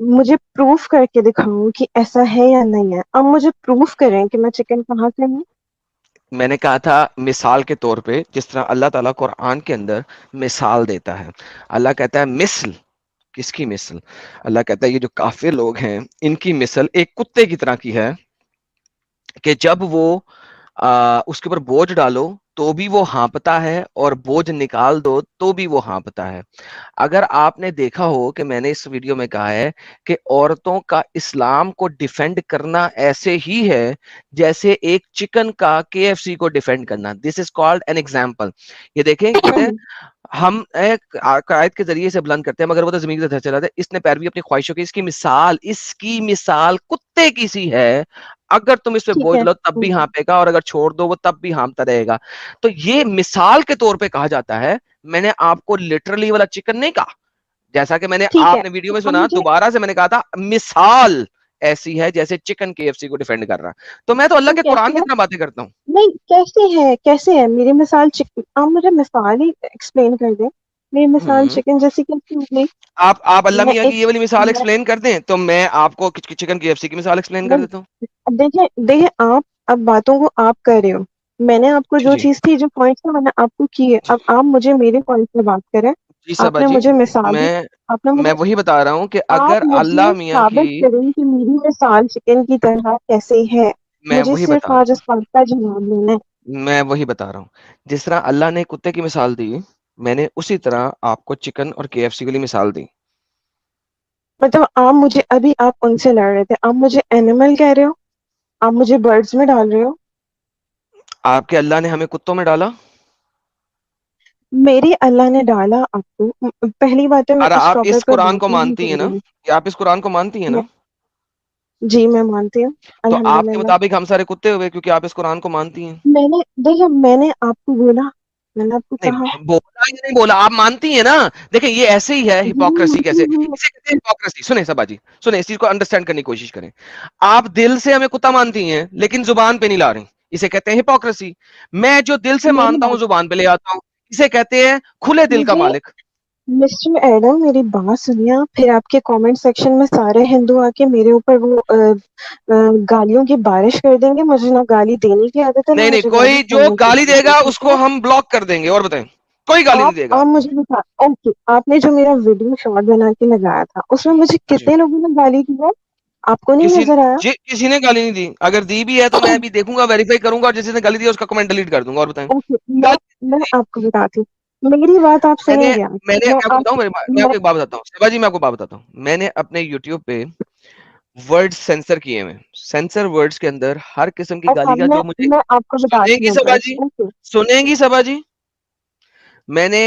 [SPEAKER 4] مجھے پروف کر کے دکھاؤں کہ ایسا ہے یا نہیں ہے. اب مجھے پروف کریں کہ میں چکن کہاں سے ہوں.
[SPEAKER 1] میں نے کہا تھا مثال کے طور پہ، جس طرح اللہ تعالیٰ قرآن کے اندر مثال دیتا ہے. اللہ کہتا ہے مثل. کس کی مثل؟ اللہ کہتا ہے یہ جو کافر لوگ ہیں ان کی مثل ایک کتے کی طرح کی ہے کہ جب وہ اس کے اوپر بوجھ ڈالو تو بھی وہ ہانپتا ہے، اور بوجھ نکال دو تو بھی وہ ہانپتا ہے. اگر آپ نے دیکھا ہو کہ میں نے اس ویڈیو میں کہا ہے کہ عورتوں کا اسلام کو ڈیفینڈ کرنا ایسے ہی ہے جیسے ایک چکن کا KFC کو ڈیفینڈ کرنا. دس از کالڈ این ایگزامپل. یہ دیکھیں کہتے ہیں ہم ایک عقائد کے ذریعے سے بلند کرتے ہیں مگر وہ تو زمین سے چلا ہے. اس نے پیروی اپنی خواہشوں کی. اس کی مثال کتے کی سی ہے. اگر تم اس پہ
[SPEAKER 4] ٹھیک
[SPEAKER 1] بوجھ
[SPEAKER 4] ہے.
[SPEAKER 1] لو تب بھی ہانپے گا، اور اگر چھوڑ دو وہ تب بھی ہانپتا رہے گا. تو یہ مثال کے طور پہ کہا جاتا ہے. میں نے آپ کو لٹرلی والا چکن نہیں کہا، جیسا کہ میں نے
[SPEAKER 4] ٹھیک ہے.
[SPEAKER 1] آپ نے ویڈیو میں
[SPEAKER 4] اب
[SPEAKER 1] سنا.
[SPEAKER 4] مجھے
[SPEAKER 1] دوبارہ سے میں نے کہا تھا مثال ایسی ہے جیسے چکن KFC کو ڈیفینڈ کر رہا. تو میں تو اللہ کے قرآن
[SPEAKER 4] کیسے
[SPEAKER 1] کی
[SPEAKER 4] ہے؟
[SPEAKER 1] طرح باتیں کرتا ہوں.
[SPEAKER 4] نہیں، کیسے ہے میری مثال چکن؟ آپ مجھے مثال ہی ایکسپلین کر دیں. میری مثال
[SPEAKER 1] ہوں
[SPEAKER 4] چکن جیسی کیسی ہو گئی؟
[SPEAKER 1] آپ اللہ
[SPEAKER 4] میں
[SPEAKER 1] میاں
[SPEAKER 4] ایک
[SPEAKER 1] کی یہ والی مثال
[SPEAKER 4] میں
[SPEAKER 1] ایکسپلین کر دیں تو میں آپ کو چکن KFC کی مثال ایکسپلین کر
[SPEAKER 4] نہیں،
[SPEAKER 1] دیتا ہوں.
[SPEAKER 4] اب دیکھیں آپ اب باتوں کو آپ کر رہے ہو. میں نے آپ کو
[SPEAKER 1] جی
[SPEAKER 4] جو
[SPEAKER 1] جی
[SPEAKER 4] چیز تھی، جو پوائنٹس میں نے آپ کو کیے،
[SPEAKER 1] جی
[SPEAKER 4] اب آپ مجھے میرے پوائنٹ پہ بات کریں.
[SPEAKER 1] جی
[SPEAKER 4] آپ
[SPEAKER 1] صبا
[SPEAKER 4] نے
[SPEAKER 1] جی.
[SPEAKER 4] مجھے مثال دی.
[SPEAKER 1] میں
[SPEAKER 4] آپ نے
[SPEAKER 1] میں
[SPEAKER 4] مجھے
[SPEAKER 1] وہی بتا رہا ہوں کہ اگر
[SPEAKER 4] آپ مجھے
[SPEAKER 1] اللہ میاں کی،
[SPEAKER 4] ثابت کریں کہ میری مثال چکن کی طرح کیسے ہے.
[SPEAKER 1] میں
[SPEAKER 4] مجھے
[SPEAKER 1] وہی
[SPEAKER 4] صرف
[SPEAKER 1] بتا رہا
[SPEAKER 4] آج اس بات کا جواب لینا ہے.
[SPEAKER 1] ہوں میں وہی بتا رہا ہوں جس طرح اللہ نے کتے کی مثال دی، میں نے اسی طرح آپ کو چکن اور KFC کے لیے مثال دی.
[SPEAKER 4] مطلب آپ مجھے ابھی آپ ان سے لڑ رہے تھے، آپ مجھے اینیمل کہہ رہے ہو، آپ مجھے برڈز میں ڈال رہے ہو.
[SPEAKER 1] آپ کے اللہ نے ہمیں کتوں میں ڈالا.
[SPEAKER 4] میری اللہ نے ڈالا آپ کو. پہلی بات ہے، میں
[SPEAKER 1] اور
[SPEAKER 4] اس
[SPEAKER 1] آپ
[SPEAKER 4] ٹاپک
[SPEAKER 1] اس
[SPEAKER 4] پہ
[SPEAKER 1] قرآن
[SPEAKER 4] بات
[SPEAKER 1] کو
[SPEAKER 4] ہی نہیں
[SPEAKER 1] مانتی ہیں
[SPEAKER 4] کر
[SPEAKER 1] نا؟
[SPEAKER 4] رہی ہوں.
[SPEAKER 1] یہ آپ اس قرآن کو مانتی ہیں نا؟
[SPEAKER 4] میں جی میں مانتی ہوں.
[SPEAKER 1] تو آپ کے
[SPEAKER 4] الحمدللہ.
[SPEAKER 1] مطابق ہم سارے کتے ہوئے کیونکہ آپ اس قرآن کو مانتی ہیں.
[SPEAKER 4] میں نے دیکھا، میں نے آپ کو بولا، میں نے آپ کو کہا.
[SPEAKER 1] نہیں بولا یا نہیں بولا، آپ مانتی ہیں نا. دیکھیں یہ ایسے ہی ہے ہپوکریسی. کیسے اسے کہتے ہیں ہپوکریسی؟ سنیں سبا جی، سنیں اس چیز کو انڈرسٹینڈ کرنے کی کوشش کریں. آپ دل سے ہمیں کتا مانتی ہیں لیکن زبان پہ نہیں لا رہی، اسے کہتے ہیں ہپوکریسی. میں جو دل سے
[SPEAKER 4] میری
[SPEAKER 1] مانتا ہوں
[SPEAKER 4] بات،
[SPEAKER 1] زبان پہ لے آتا ہوں، اسے کہتے ہیں کھلے دل کا
[SPEAKER 4] مجھے
[SPEAKER 1] مالک.
[SPEAKER 4] مسٹر ایڈم میری بات سنیے. پھر آپ کے کامنٹ سیکشن میں سارے ہندو آ کے میرے اوپر وہ گالیوں کی بارش کر دیں گے. مجھے نہ گالی دینے کی عادت ہے، نہ
[SPEAKER 1] نہیں
[SPEAKER 4] مجھے گالی
[SPEAKER 1] کوئی جو
[SPEAKER 4] سننے کی
[SPEAKER 1] گالی دے
[SPEAKER 4] عادت ہے.
[SPEAKER 1] گا اس
[SPEAKER 4] ٹھیک
[SPEAKER 1] کو
[SPEAKER 4] ہے؟
[SPEAKER 1] ہم بلاک کر دیں گے. اور بتائیں، کوئی گالی نہیں دے گا.
[SPEAKER 4] آپ مجھے بتا. اوکے، آپ نے جو میرا ویڈیو شارٹ بنا کے لگایا تھا اس میں مجھے
[SPEAKER 1] جی
[SPEAKER 4] کتنے لوگوں نے گالی دی ہے؟ آپ کو نہیں نظر آیا؟
[SPEAKER 1] کسی نے گالی نہیں دی. اگر دی بھی ہے تو میں بھی دیکھوں گا، ویریفائی کروں گا، اور جس نے گالی دی ہے اس کا کمنٹ ڈیلیٹ کر دوں گا. اور بتائیں.
[SPEAKER 4] اوکے، میں
[SPEAKER 1] گالی
[SPEAKER 4] آپ کو بتاتی ہوں. میری بات آپ
[SPEAKER 1] میں
[SPEAKER 4] سنیں
[SPEAKER 1] نے
[SPEAKER 4] گے؟
[SPEAKER 1] میں نے
[SPEAKER 4] میں
[SPEAKER 1] آپ کو
[SPEAKER 4] آپ
[SPEAKER 1] بتاؤں، میں آپ کو ایک بات بتاتا ہوں شیبا جی، میں آپ کو بات بتاتا ہوں. میں نے اپنے یوٹیوب پہ ورڈ سینسر کیے ہوئے. سینسر ورڈز کے اندر ہر قسم کی گالی کا جو مجھے
[SPEAKER 4] میں آپ کو
[SPEAKER 1] سنیں
[SPEAKER 4] بتاتی
[SPEAKER 1] گی
[SPEAKER 4] ہوں
[SPEAKER 1] سبا
[SPEAKER 4] ورڈس.
[SPEAKER 1] جی،
[SPEAKER 4] اوکے.
[SPEAKER 1] سنیں گی سبا جی. میں نے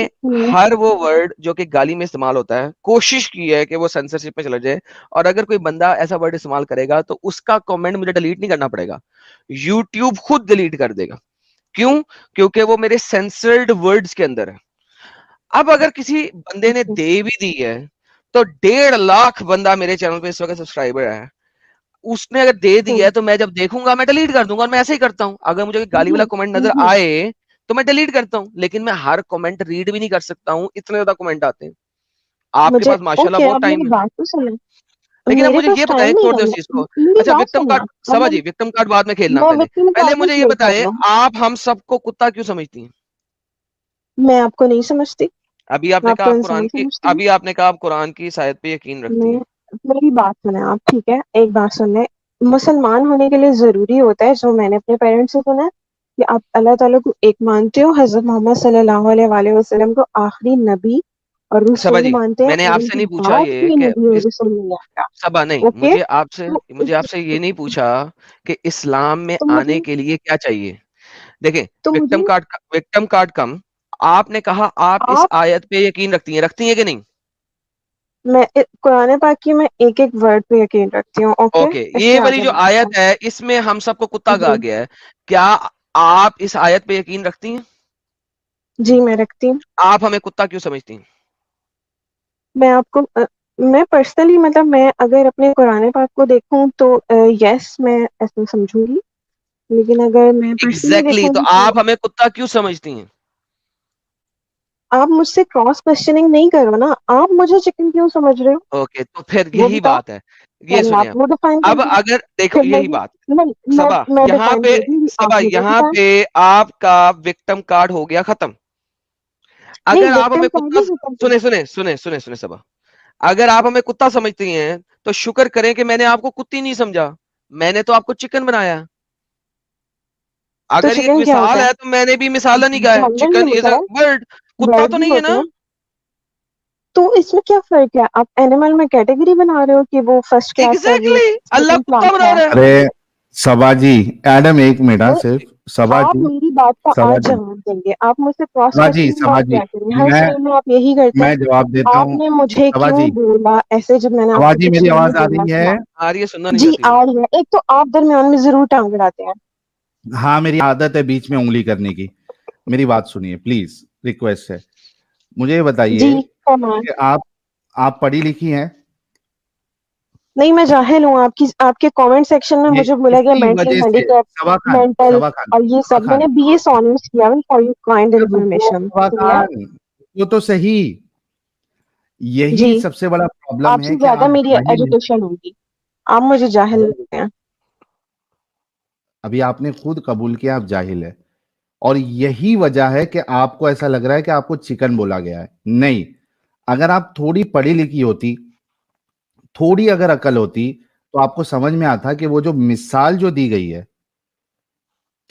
[SPEAKER 1] ہر وہ ورڈ جو کہ گالی میں استعمال ہوتا ہے کوشش کی ہے کہ وہ سینسرشپ میں چلا جائے. اور اگر کوئی بندہ ایسا ورڈ استعمال کرے گا تو اس کا کمنٹ مجھے ڈیلیٹ نہیں کرنا پڑے گا، یوٹیوب خود ڈیلیٹ کر دے گا. کیوں؟ کیونکہ وہ میرے سینسرڈ ورڈز کے اندر ہے. اب اگر کسی بندے نے دے بھی دی ہے تو 1.5 لاکھ بندہ میرے چینل پہ اس وقت سبسکرائبر ہے، اس نے اگر دے دی ہے تو میں جب دیکھوں گا میں ڈیلیٹ کر دوں گا. اور میں ایسے ہی کرتا ہوں. اگر مجھے گالی والا کمنٹ نظر آئے تو میں ڈیلیٹ کرتا ہوں، لیکن میں ہر کمنٹ ریڈ بھی نہیں کر سکتا ہوں، اتنے زیادہ کمنٹ آتے ہیں. آپ کے
[SPEAKER 4] مجھے
[SPEAKER 1] پاس ماشاءاللہ
[SPEAKER 4] اوکے،
[SPEAKER 1] بہت
[SPEAKER 4] آپ
[SPEAKER 1] ٹائم
[SPEAKER 4] میری
[SPEAKER 1] ہے.
[SPEAKER 4] بات تو سنیں.
[SPEAKER 1] لیکن اب
[SPEAKER 4] میرے
[SPEAKER 1] مجھے
[SPEAKER 4] پاس
[SPEAKER 1] یہ
[SPEAKER 4] ٹائم
[SPEAKER 1] بتائیں،
[SPEAKER 4] نہیں
[SPEAKER 1] چھوڑ دیں اس چیز
[SPEAKER 4] ہے.
[SPEAKER 1] کو.
[SPEAKER 4] میری
[SPEAKER 1] اچھا
[SPEAKER 4] بات
[SPEAKER 1] وکٹم
[SPEAKER 4] سننا.
[SPEAKER 1] کارڈ،
[SPEAKER 4] اب
[SPEAKER 1] سبا جی وکٹم کارڈ بعد میں کھیلنا.
[SPEAKER 4] میں
[SPEAKER 1] پہلے
[SPEAKER 4] وکٹم
[SPEAKER 1] پہلے
[SPEAKER 4] کارڈ بھی
[SPEAKER 1] مجھے یہ
[SPEAKER 4] پلے کر
[SPEAKER 1] بتائیں،
[SPEAKER 4] لوں.
[SPEAKER 1] آپ ہم سب کو کتا کیوں سمجھتی ہیں؟
[SPEAKER 4] میں آپ کو نہیں سمجھتی.
[SPEAKER 1] ابھی آپ
[SPEAKER 4] میں
[SPEAKER 1] نے
[SPEAKER 4] آپ
[SPEAKER 1] کہا
[SPEAKER 4] کو
[SPEAKER 1] آپ
[SPEAKER 4] انسان
[SPEAKER 1] قرآن کی،
[SPEAKER 4] سمجھتی ہوں.
[SPEAKER 1] ابھی آپ نے کہا آپ قرآن کی آیت پہ یقین رکھتی ہیں.
[SPEAKER 4] میری بات سنیں آپ. ٹھیک ہے، ایک بات سن لیں. مسلمان ہونے کے لیے ضروری ہوتا ہے، جو میں نے اپنے پیرنٹس سے سنا ہے، کہ آپ اللہ تعالیٰ کو ایک مانتے ہو، حضرت محمد صلی اللہ علیہ وآلہ وسلم کو آخری نبی اور
[SPEAKER 1] سبا
[SPEAKER 4] رسول
[SPEAKER 1] جی
[SPEAKER 4] مانتے ہیں،
[SPEAKER 1] میں نے
[SPEAKER 4] اور
[SPEAKER 1] آپ
[SPEAKER 4] ان
[SPEAKER 1] سے
[SPEAKER 4] کے
[SPEAKER 1] نہیں پوچھا
[SPEAKER 4] بعد
[SPEAKER 1] یہ
[SPEAKER 4] کوئی
[SPEAKER 1] کہ
[SPEAKER 4] نبی اور رسول نہیں آتا.
[SPEAKER 1] سبا نہیں،
[SPEAKER 4] اوکے.
[SPEAKER 1] مجھے آپ سے یہ نہیں پوچھا کہ اسلام میں
[SPEAKER 4] تو
[SPEAKER 1] آنے
[SPEAKER 4] مجھے
[SPEAKER 1] کے لیے کیا چاہیے. دیکھیں
[SPEAKER 4] تو مجھے
[SPEAKER 1] وکٹم کارڈ کم. آپ نے کہا آپ اس
[SPEAKER 4] آپ
[SPEAKER 1] آیت پہ یقین رکھتی ہیں کہ نہیں؟
[SPEAKER 4] میں قرآن پاک کی میں ایک ایک ورڈ پہ یقین رکھتی ہوں. اوکے،
[SPEAKER 1] اوکے،
[SPEAKER 4] اس
[SPEAKER 1] یہ
[SPEAKER 4] سے
[SPEAKER 1] والی
[SPEAKER 4] آگے
[SPEAKER 1] جو
[SPEAKER 4] بڑھتے
[SPEAKER 1] آیت ہے اس میں ہم سب کو کتا
[SPEAKER 4] ہیں.
[SPEAKER 1] کہا
[SPEAKER 4] جی
[SPEAKER 1] گیا ہے. کیا آپ اس آیت پہ یقین رکھتی ہیں؟
[SPEAKER 4] جی میں رکھتی ہوں.
[SPEAKER 1] آپ ہمیں کتا کیوں سمجھتی ہیں؟
[SPEAKER 4] میں آپ کو میں پرسنلی مطلب میں اگر اپنے قرآن پاک کو دیکھوں تو یس میں ایسا سمجھوں گی، لیکن اگر میں پرسنلی
[SPEAKER 1] ایگزیکٹلی.
[SPEAKER 4] دیکھوں
[SPEAKER 1] تو
[SPEAKER 4] تو
[SPEAKER 1] آپ ہمیں کتا کیوں سمجھتی ہیں؟
[SPEAKER 4] آپ مجھ سے کراس کوشچننگ نہیں کرو نا, آپ مجھے چکن کیوں سمجھ رہے ہو؟
[SPEAKER 1] اوکے, تو پھر
[SPEAKER 4] وہ
[SPEAKER 1] یہی
[SPEAKER 4] بتاؤ,
[SPEAKER 1] بات ہے, یہ
[SPEAKER 4] پہلے
[SPEAKER 1] سنیں
[SPEAKER 4] آپ وہ ڈیفائن
[SPEAKER 1] اب
[SPEAKER 4] کر دیں,
[SPEAKER 1] اگر دیکھو
[SPEAKER 4] پھر
[SPEAKER 1] یہی بات
[SPEAKER 4] نہیں
[SPEAKER 1] صبا
[SPEAKER 4] میں
[SPEAKER 1] یہاں
[SPEAKER 4] ڈیفائن
[SPEAKER 1] پہ
[SPEAKER 4] کر دوں گی,
[SPEAKER 1] صبا
[SPEAKER 4] آپ مجھے
[SPEAKER 1] یہاں
[SPEAKER 4] بتائیں.
[SPEAKER 1] پہ آپ کا وکٹم کارڈ ہو گیا ختم.
[SPEAKER 4] نہیں
[SPEAKER 1] اگر آپ ہمیں
[SPEAKER 4] وکٹم کارڈ
[SPEAKER 1] کتا
[SPEAKER 4] نہیں ختم.
[SPEAKER 1] سنیں صبا, اگر آپ ہمیں کتا سمجھتی ہیں تو شکر کریں کہ میں نے آپ کو کتی نہیں سمجھا, میں نے تو آپ کو چکن بنایا.
[SPEAKER 4] تو
[SPEAKER 1] اگر یہ ایک
[SPEAKER 4] چکن کیا ہوتا
[SPEAKER 1] مثال ہے تو میں نے بھی مثال نہیں کہا ہے,
[SPEAKER 4] جانور
[SPEAKER 1] چکن
[SPEAKER 4] نہیں
[SPEAKER 1] از
[SPEAKER 4] ہوتا
[SPEAKER 1] اے
[SPEAKER 4] ہے,
[SPEAKER 1] برڈ, کتا
[SPEAKER 4] برڈ
[SPEAKER 1] تو
[SPEAKER 4] بھی
[SPEAKER 1] نہیں ہے
[SPEAKER 4] ہوتے
[SPEAKER 1] نا.
[SPEAKER 4] ہیں. تو اس میں کیا فرق ہے؟ آپ اینیمل میں کیٹیگری بنا رہے ہو کہ وہ فرسٹ کلاس ہے, یہ
[SPEAKER 1] ایگزیکٹلی اللہ
[SPEAKER 4] سیکنڈ
[SPEAKER 1] کتا
[SPEAKER 4] کلاس
[SPEAKER 1] بنا
[SPEAKER 4] ہے.
[SPEAKER 1] رہا ہے.
[SPEAKER 3] ارے سبا جی, ایڈم ایک منٹ صرف. سبا
[SPEAKER 4] آپ
[SPEAKER 3] جی,
[SPEAKER 4] میری بات کا
[SPEAKER 3] سبا
[SPEAKER 4] آج
[SPEAKER 3] جی,
[SPEAKER 4] جواب دیں گے, آپ مجھ سے کراس
[SPEAKER 3] سبا جی,
[SPEAKER 4] کوشچنگ
[SPEAKER 3] سبا
[SPEAKER 4] مت
[SPEAKER 3] جی,
[SPEAKER 4] کیا کریں, ہر
[SPEAKER 3] میں
[SPEAKER 4] اسٹریم میں آپ یہی کرتے ہیں.
[SPEAKER 3] میں جواب دیتا
[SPEAKER 4] آپ
[SPEAKER 3] ہوں.
[SPEAKER 4] نے مجھے
[SPEAKER 3] سبا
[SPEAKER 4] کیوں
[SPEAKER 3] جی,
[SPEAKER 4] بولا ایسے جب میں نے آپ
[SPEAKER 3] سبا
[SPEAKER 4] کو
[SPEAKER 3] جی
[SPEAKER 4] کچھ
[SPEAKER 3] میری
[SPEAKER 4] نہیں
[SPEAKER 3] آواز آ
[SPEAKER 4] بولا
[SPEAKER 3] رہی
[SPEAKER 4] تھا؟
[SPEAKER 3] ہے؟
[SPEAKER 1] آ رہی ہے, سننا نہیں
[SPEAKER 4] جی
[SPEAKER 1] چاہتی
[SPEAKER 4] آ
[SPEAKER 1] وہ.
[SPEAKER 4] رہی ہے. ایک تو آپ درمیان میں ضرور ٹانگ اڑاتے ہیں.
[SPEAKER 3] ہاں میری عادت ہے بیچ میں انگلی کرنے کی. میری بات سنیے پلیز, ریکویسٹ ہے. مجھے یہ
[SPEAKER 4] جی
[SPEAKER 3] بتائیے
[SPEAKER 4] فرمائیں.
[SPEAKER 3] کہ آپ پڑھی لکھی ہیں؟
[SPEAKER 4] نہیں میں جاہل ہوں. آپ کے کامنٹ سیکشن میں
[SPEAKER 3] یہ
[SPEAKER 4] مجھے بولا گیا
[SPEAKER 3] اسی
[SPEAKER 4] مینٹلی
[SPEAKER 3] وجہ
[SPEAKER 4] ہینڈی
[SPEAKER 3] سے
[SPEAKER 4] کیپ,
[SPEAKER 3] سبا خان,
[SPEAKER 4] مینٹل
[SPEAKER 3] سبا خان,
[SPEAKER 4] اور یہ
[SPEAKER 3] سبا
[SPEAKER 4] سب. میں
[SPEAKER 3] خان,
[SPEAKER 4] نے بی ایس آنرس کیا فار یو کائنڈ
[SPEAKER 3] رکو
[SPEAKER 4] انفارمیشن.
[SPEAKER 3] سبا خان, وہ تو صحیح.
[SPEAKER 4] جی
[SPEAKER 3] یہی سب سے بڑا پرابلم
[SPEAKER 4] آپ
[SPEAKER 3] ہے
[SPEAKER 4] سے
[SPEAKER 3] کہ
[SPEAKER 4] زیادہ
[SPEAKER 3] آپ
[SPEAKER 4] میری
[SPEAKER 3] جاہل ہیں.
[SPEAKER 4] ایجوکیشن ہوگی, آپ مجھے جاہل لگتے ہیں.
[SPEAKER 3] ابھی آپ نے خود قبول کیا آپ جاہل ہے, اور یہی وجہ ہے کہ آپ کو ایسا لگ رہا ہے کہ آپ کو چکن بولا گیا ہے. نہیں, اگر آپ تھوڑی پڑھی لکھی ہوتی, تھوڑی اگر عقل ہوتی, تو آپ کو سمجھ میں آتا کہ وہ جو مثال جو دی گئی ہے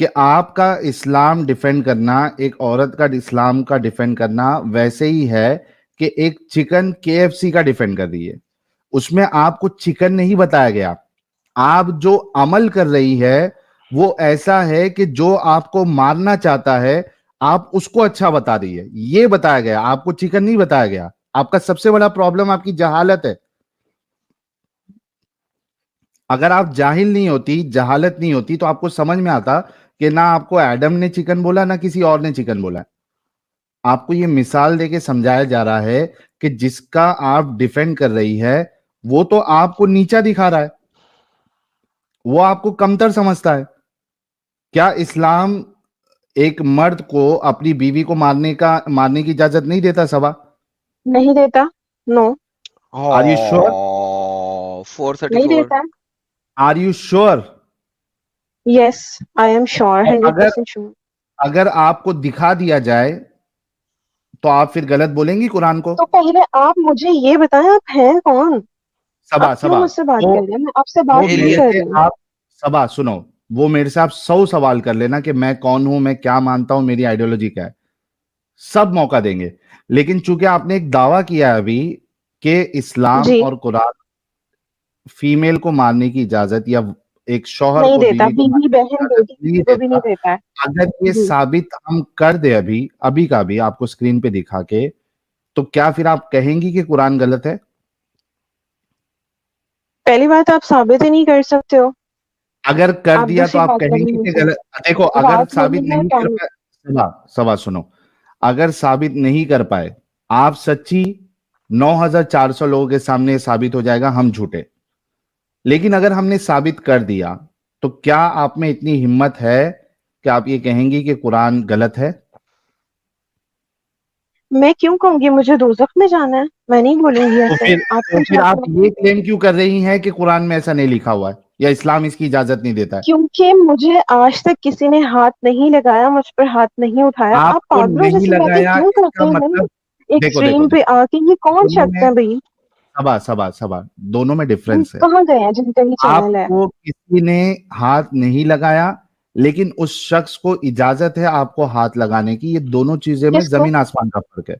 [SPEAKER 3] کہ آپ کا اسلام ڈیفینڈ کرنا, ایک عورت کا اسلام کا ڈیفینڈ کرنا ویسے ہی ہے کہ ایک چکن KFC کا ڈیفینڈ کر رہی ہے. اس میں آپ کو چکن نہیں بتایا گیا. آپ جو عمل کر رہی ہے وہ ایسا ہے کہ جو آپ کو مارنا چاہتا ہے آپ اس کو اچھا بتا رہی ہے, یہ بتایا گیا, آپ کو چکن نہیں بتایا گیا. آپ کا سب سے بڑا پرابلم آپ کی جہالت ہے. اگر آپ جاہل نہیں ہوتی, جہالت نہیں ہوتی, تو آپ کو سمجھ میں آتا کہ نہ آپ کو ایڈم نے چکن بولا نہ کسی اور نے چکن بولا. آپ کو یہ مثال دے کے سمجھایا جا رہا ہے کہ جس کا آپ ڈیفینڈ کر رہی ہے وہ تو آپ کو نیچا دکھا رہا ہے, وہ آپ کو کمتر سمجھتا ہے. کیا اسلام ایک مرد کو اپنی بیوی کو مارنے کی اجازت نہیں دیتا سبا؟
[SPEAKER 4] نہیں دیتا. No
[SPEAKER 3] are you sure?
[SPEAKER 4] نہیں
[SPEAKER 1] 434.
[SPEAKER 4] دیتا.
[SPEAKER 3] Are you sure?
[SPEAKER 4] Yes I am sure,
[SPEAKER 3] اگر
[SPEAKER 4] 100% شیور.
[SPEAKER 3] اگر آپ کو دکھا دیا جائے تو آپ پھر غلط بولیں گی قرآن کو؟
[SPEAKER 4] تو پہلے آپ مجھے یہ بتائیں آپ ہیں کون؟
[SPEAKER 3] سبا
[SPEAKER 4] آپ کیوں
[SPEAKER 3] سبا
[SPEAKER 4] مجھ سے بات
[SPEAKER 3] تو
[SPEAKER 4] کر رہے ہیں؟ میں آپ سے
[SPEAKER 3] وہ
[SPEAKER 4] بات نہیں
[SPEAKER 1] ایلین.
[SPEAKER 3] میرے
[SPEAKER 4] کر
[SPEAKER 3] سے
[SPEAKER 4] رہی ہوں.
[SPEAKER 3] آپ, سبا سنو, وہ میرے سے آپ 100 سوال کر لینا کہ میں کون ہوں, میں کیا مانتا ہوں, میری آئیڈیولوجی کیا ہے, سب موقع دیں گے. لیکن چونکہ آپ نے ایک دعویٰ کیا ہے ابھی کہ اسلام
[SPEAKER 4] جی
[SPEAKER 3] اور قرآن فیمیل کو مارنے کی اجازت یا ایک شوہر
[SPEAKER 4] نہیں
[SPEAKER 3] کو
[SPEAKER 4] دیتا,
[SPEAKER 3] بیوی کو
[SPEAKER 4] بیوی
[SPEAKER 3] مارنے کی
[SPEAKER 4] بہن
[SPEAKER 3] اجازت
[SPEAKER 4] بیٹی
[SPEAKER 3] نہیں
[SPEAKER 4] کسی کو بھی
[SPEAKER 3] دیتا.
[SPEAKER 4] نہیں دیتا ہے.
[SPEAKER 3] اگر یہ
[SPEAKER 4] جی
[SPEAKER 3] ثابت ہم کر دے ابھی کا بھی آپ کو اسکرین پہ دکھا کے, تو کیا پھر آپ کہیں گی کہ قرآن غلط ہے؟
[SPEAKER 4] پہلی بات آپ ثابت ہی نہیں کر سکتے ہو.
[SPEAKER 3] اگر کر
[SPEAKER 4] آپ
[SPEAKER 3] دیا تو
[SPEAKER 4] دوسری
[SPEAKER 3] آپ
[SPEAKER 4] بات
[SPEAKER 3] کہیں
[SPEAKER 4] کریں
[SPEAKER 3] گے
[SPEAKER 4] مجھ
[SPEAKER 3] کہ
[SPEAKER 4] سے.
[SPEAKER 3] غلط. دیکھو اگر
[SPEAKER 4] بات
[SPEAKER 3] ثابت
[SPEAKER 4] نہیں ہے
[SPEAKER 3] نہیں کر
[SPEAKER 4] ٹائم.
[SPEAKER 3] پائے, سبا سنو, اگر ثابت نہیں کر پائے آپ سچی, 9400 لوگوں کے سامنے یہ ثابت ہو جائے گا ہم جھوٹے. لیکن اگر ہم نے ثابت کر دیا تو کیا آپ میں اتنی ہمت ہے کہ آپ یہ کہیں گی کہ قرآن غلط ہے؟
[SPEAKER 4] میں کیوں کہوں گی مجھے دوزخ میں جانا ہے؟ میں نہیں بولوں گی
[SPEAKER 3] تو
[SPEAKER 4] ایسے.
[SPEAKER 3] پھر
[SPEAKER 4] آپ
[SPEAKER 3] تو
[SPEAKER 4] کیوں
[SPEAKER 3] پھر
[SPEAKER 4] چاہتے
[SPEAKER 3] آپ
[SPEAKER 4] ہیں؟
[SPEAKER 3] یہ کلیم کیوں کر رہی ہیں کہ قرآن میں ایسا نہیں لکھا ہوا ہے یا اسلام اس کی اجازت نہیں دیتا ہے؟
[SPEAKER 4] کیونکہ مجھے آج تک کسی نے ہاتھ نہیں لگایا, مجھ پر ہاتھ نہیں اٹھایا.
[SPEAKER 3] آپ
[SPEAKER 4] آپ
[SPEAKER 3] کو
[SPEAKER 4] پاگلوں
[SPEAKER 3] نہیں
[SPEAKER 4] جیسی باتیں
[SPEAKER 3] لگایا
[SPEAKER 4] کیوں
[SPEAKER 3] اس
[SPEAKER 4] کرتے
[SPEAKER 3] کا
[SPEAKER 4] ہیں بھائی؟
[SPEAKER 3] مطلب,
[SPEAKER 4] ایک
[SPEAKER 3] دیکھو دیکھو
[SPEAKER 4] اسٹریم پہ
[SPEAKER 3] دیکھو
[SPEAKER 4] آ کے یہ کون
[SPEAKER 3] دونوں
[SPEAKER 4] شخص
[SPEAKER 3] میں
[SPEAKER 4] ہے بھائی؟
[SPEAKER 3] سبا دونوں میں ڈفرنس ہے.
[SPEAKER 4] کہاں گئے ہیں جن کا یہ
[SPEAKER 3] آپ
[SPEAKER 4] چینل ہے؟
[SPEAKER 3] کو کسی نے ہاتھ نہیں لگایا لیکن اس شخص کو اجازت ہے آپ کو ہاتھ لگانے کی. یہ دونوں چیزیں میں
[SPEAKER 4] کس کو؟
[SPEAKER 3] زمین آسمان کا فرق ہے.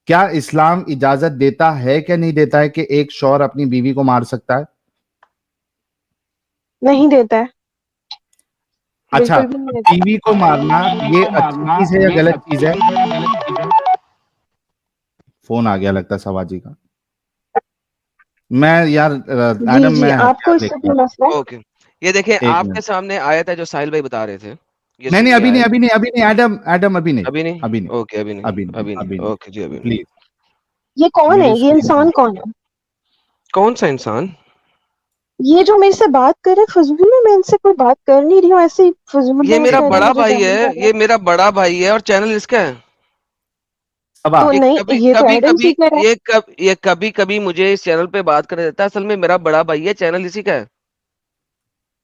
[SPEAKER 3] کیا اسلام اجازت دیتا ہے کہ نہیں دیتا ہے کہ ایک شوہر اپنی بیوی کو مار سکتا ہے؟
[SPEAKER 4] نہیں دیتا ہے.
[SPEAKER 3] اچھا,
[SPEAKER 4] بالکل بھی نہیں دیتا.
[SPEAKER 3] بیوی کو مارنا یہ اچھی چیز ہے یا غلط چیز ہے؟ فون آ گیا لگتا ہے سواجی کا. میں یار
[SPEAKER 4] جی
[SPEAKER 3] ایڈم
[SPEAKER 4] جی
[SPEAKER 3] میں
[SPEAKER 4] آپ کو
[SPEAKER 3] ہتھیار
[SPEAKER 4] اس
[SPEAKER 3] لے
[SPEAKER 4] سے
[SPEAKER 3] کے
[SPEAKER 4] کوئی
[SPEAKER 3] آتا
[SPEAKER 4] مسئلہ ہے؟
[SPEAKER 1] اوکے, یہ دیکھیں
[SPEAKER 3] ہوں. ایک
[SPEAKER 1] آپ کے
[SPEAKER 3] منٹ.
[SPEAKER 1] سامنے آیت ہے جو ساحل بھائی بتا رہے تھے, یہ
[SPEAKER 3] نہیں
[SPEAKER 1] سنیے آیت.
[SPEAKER 3] ابھی نہیں ایڈم ابھی نہیں.
[SPEAKER 1] ابھی نہیں,
[SPEAKER 3] ابھی نہیں.
[SPEAKER 1] اوکے ابھی نہیں, ابھی نہیں,
[SPEAKER 3] ابھی نہیں.
[SPEAKER 1] اوکے جی ابھی نہیں.
[SPEAKER 3] پلیز
[SPEAKER 4] یہ کون ہے؟
[SPEAKER 3] میری
[SPEAKER 4] یہ
[SPEAKER 3] اسکرین
[SPEAKER 4] انسان کون ہے؟
[SPEAKER 1] کون سا انسان؟
[SPEAKER 4] یہ جو میرے سے بات کر رہے فضول میں ان سے کوئی بات کر نہیں رہی ہوں, ایسے ہی فضول
[SPEAKER 1] یہ
[SPEAKER 4] بات
[SPEAKER 1] میرا
[SPEAKER 4] کر رہے ہیں,
[SPEAKER 1] بڑا
[SPEAKER 4] مجھے
[SPEAKER 1] بھائی
[SPEAKER 4] جاہل
[SPEAKER 1] ہے,
[SPEAKER 4] کر رہے
[SPEAKER 1] یہ
[SPEAKER 4] ہیں.
[SPEAKER 1] میرا بڑا بھائی ہے اور چینل اس کا ہے.
[SPEAKER 3] اب
[SPEAKER 4] تو
[SPEAKER 1] یہ
[SPEAKER 4] نہیں
[SPEAKER 1] کبھی
[SPEAKER 4] یہ تو
[SPEAKER 1] کبھی
[SPEAKER 4] ایڈم
[SPEAKER 1] کبھی
[SPEAKER 4] سیکر ہے.
[SPEAKER 1] یہ کبھی کبھی مجھے اس چینل پہ بات کر دیتا ہے. اصل میں میرا بڑا بھائی ہے, چینل اسی کا ہے.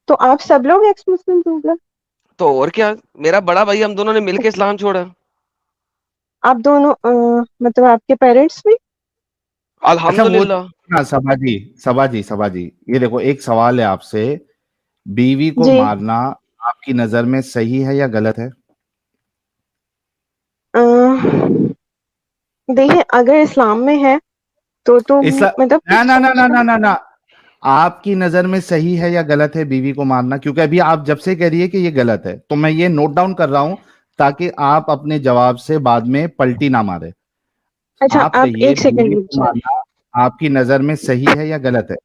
[SPEAKER 4] تو آپ سب لوگ ایکس مسلم ہو گئے.
[SPEAKER 1] تو اور کیا, میرا بڑا بھائی, ہم دونوں نے مل کے اسلام چھوڑا.
[SPEAKER 4] آپ دونوں مطلب آپ کے پیرنٹس بھی.
[SPEAKER 3] اچھا وہ
[SPEAKER 1] الحمدللہ.
[SPEAKER 3] سبا جی یہ دیکھو, ایک سوال ہے آپ سے, بیوی کو
[SPEAKER 4] جی
[SPEAKER 3] مارنا آپ کی نظر میں صحیح ہے یا غلط ہے؟
[SPEAKER 4] دیکھیں اگر اسلام میں ہے تو مطلب
[SPEAKER 3] نہ
[SPEAKER 4] کچھ
[SPEAKER 3] نہ نہ
[SPEAKER 4] سوچ
[SPEAKER 3] نہ
[SPEAKER 4] کر.
[SPEAKER 3] نہ نہ نہ آپ کی نظر میں صحیح ہے یا غلط ہے بیوی کو مارنا؟ کیونکہ ابھی آپ جب سے کہہ رہی ہے کہ یہ غلط ہے, تو میں یہ نوٹ ڈاؤن کر رہا ہوں تاکہ آپ اپنے جواب سے بعد میں پلٹی نہ مارے.
[SPEAKER 4] اچھا
[SPEAKER 3] آپ
[SPEAKER 4] آپ
[SPEAKER 3] کہیے
[SPEAKER 4] ایک سیکنڈ
[SPEAKER 3] بیوی
[SPEAKER 4] رک
[SPEAKER 3] کو
[SPEAKER 4] جائیں.
[SPEAKER 3] مارنا آپ کی نظر میں صحیح ہے یا غلط ہے؟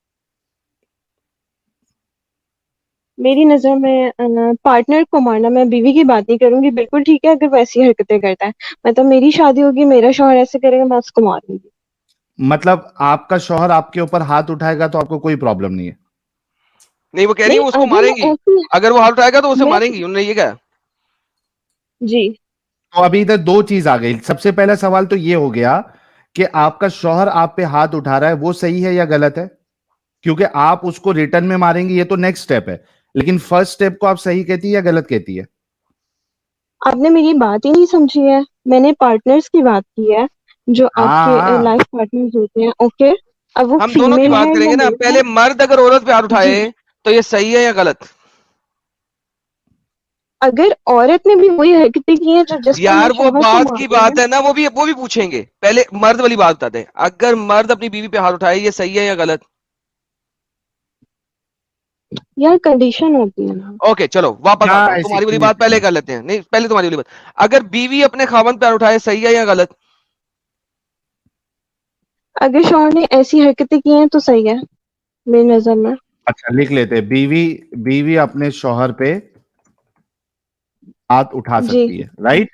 [SPEAKER 4] میری نظر میں پارٹنر کو مارنا, میں بیوی کی بات نہیں کروں گی, بالکل ٹھیک ہے اگر ویسی حرکتیں کرتا ہے. مطلب میری شادی ہوگی, میرا شوہر ایسے کرے گا, میں اس کو ماروں گی.
[SPEAKER 3] مطلب آپ کا شوہر آپ کے اوپر ہاتھ اٹھائے گا تو آپ کو کوئی پرابلم نہیں ہے؟
[SPEAKER 1] نہیں, وہ کہہ رہی
[SPEAKER 4] نہیں
[SPEAKER 1] ہے اس کو
[SPEAKER 4] اگر
[SPEAKER 1] ماریں
[SPEAKER 4] میں
[SPEAKER 1] گی,
[SPEAKER 4] ایسی
[SPEAKER 1] اگر وہ ہاتھ اٹھائے گا تو اسے
[SPEAKER 4] میں
[SPEAKER 1] ماریں گی, انہوں نے یہ کہا.
[SPEAKER 4] جی
[SPEAKER 3] تو ابھی ادھر دو چیز آ گئی. سب سے پہلا سوال تو یہ ہو گیا کہ آپ کا شوہر آپ پہ ہاتھ اٹھا رہا ہے, وہ صحیح ہے یا غلط ہے؟ کیونکہ آپ اس کو ریٹرن میں ماریں گے, یہ تو نیکسٹ سٹیپ ہے, لیکن فرسٹ سٹیپ کو آپ صحیح کہتی ہے یا غلط کہتی ہے؟
[SPEAKER 4] آپ نے میری بات ہی نہیں سمجھی ہے. میں نے پارٹنرز کی بات کی ہے, جو آپ
[SPEAKER 3] ہاں
[SPEAKER 4] کے
[SPEAKER 3] ہاں
[SPEAKER 4] لائف پارٹنرز ہوتے ہیں. اوکے, اب وہ
[SPEAKER 1] ہم دونوں کی
[SPEAKER 4] فیمیل
[SPEAKER 1] بات
[SPEAKER 4] ہے
[SPEAKER 1] کریں
[SPEAKER 4] یا
[SPEAKER 1] گے نا.
[SPEAKER 4] میل ہے.
[SPEAKER 1] پہلے مرد اگر عورت پہ ہاتھ
[SPEAKER 4] جی
[SPEAKER 1] اٹھائے تو یہ صحیح ہے یا غلط؟
[SPEAKER 4] اگر عورت نے بھی وہی حرکتیں کی ہیں جو جس پر میں
[SPEAKER 1] یار وہ
[SPEAKER 4] شوہر کو
[SPEAKER 1] بات
[SPEAKER 4] مار
[SPEAKER 1] کی
[SPEAKER 4] رہی
[SPEAKER 1] بات
[SPEAKER 4] ہوں.
[SPEAKER 1] ہے نا, وہ بھی پوچھیں گے. پہلے مرد والی بات بتا دیں, اگر مرد اپنی بیوی پہ ہاتھ اٹھائے یہ صحیح ہے یا غلط؟
[SPEAKER 4] یار کنڈیشن ہوتی ہے نا.
[SPEAKER 1] اوکے چلو واپس
[SPEAKER 3] کیا
[SPEAKER 1] آتا ہوں,
[SPEAKER 3] ایسی
[SPEAKER 1] تمہاری والی بات
[SPEAKER 3] کنڈیشن
[SPEAKER 1] پہلے
[SPEAKER 3] ہے؟
[SPEAKER 1] کر لیتے ہیں. نہیں, پہلے تمہاری والی بات. اگر بیوی اپنے خاوند پہ ہاتھ اٹھائے صحیح ہے یا غلط؟
[SPEAKER 4] اگر شوہر نے ایسی حرکتیں کی ہیں تو صحیح ہے میری نظر میں.
[SPEAKER 3] اچھا لکھ لیتے, بیوی اپنے شوہر پہ ہاتھ اٹھا
[SPEAKER 4] جی
[SPEAKER 3] سکتی ہے, رائٹ؟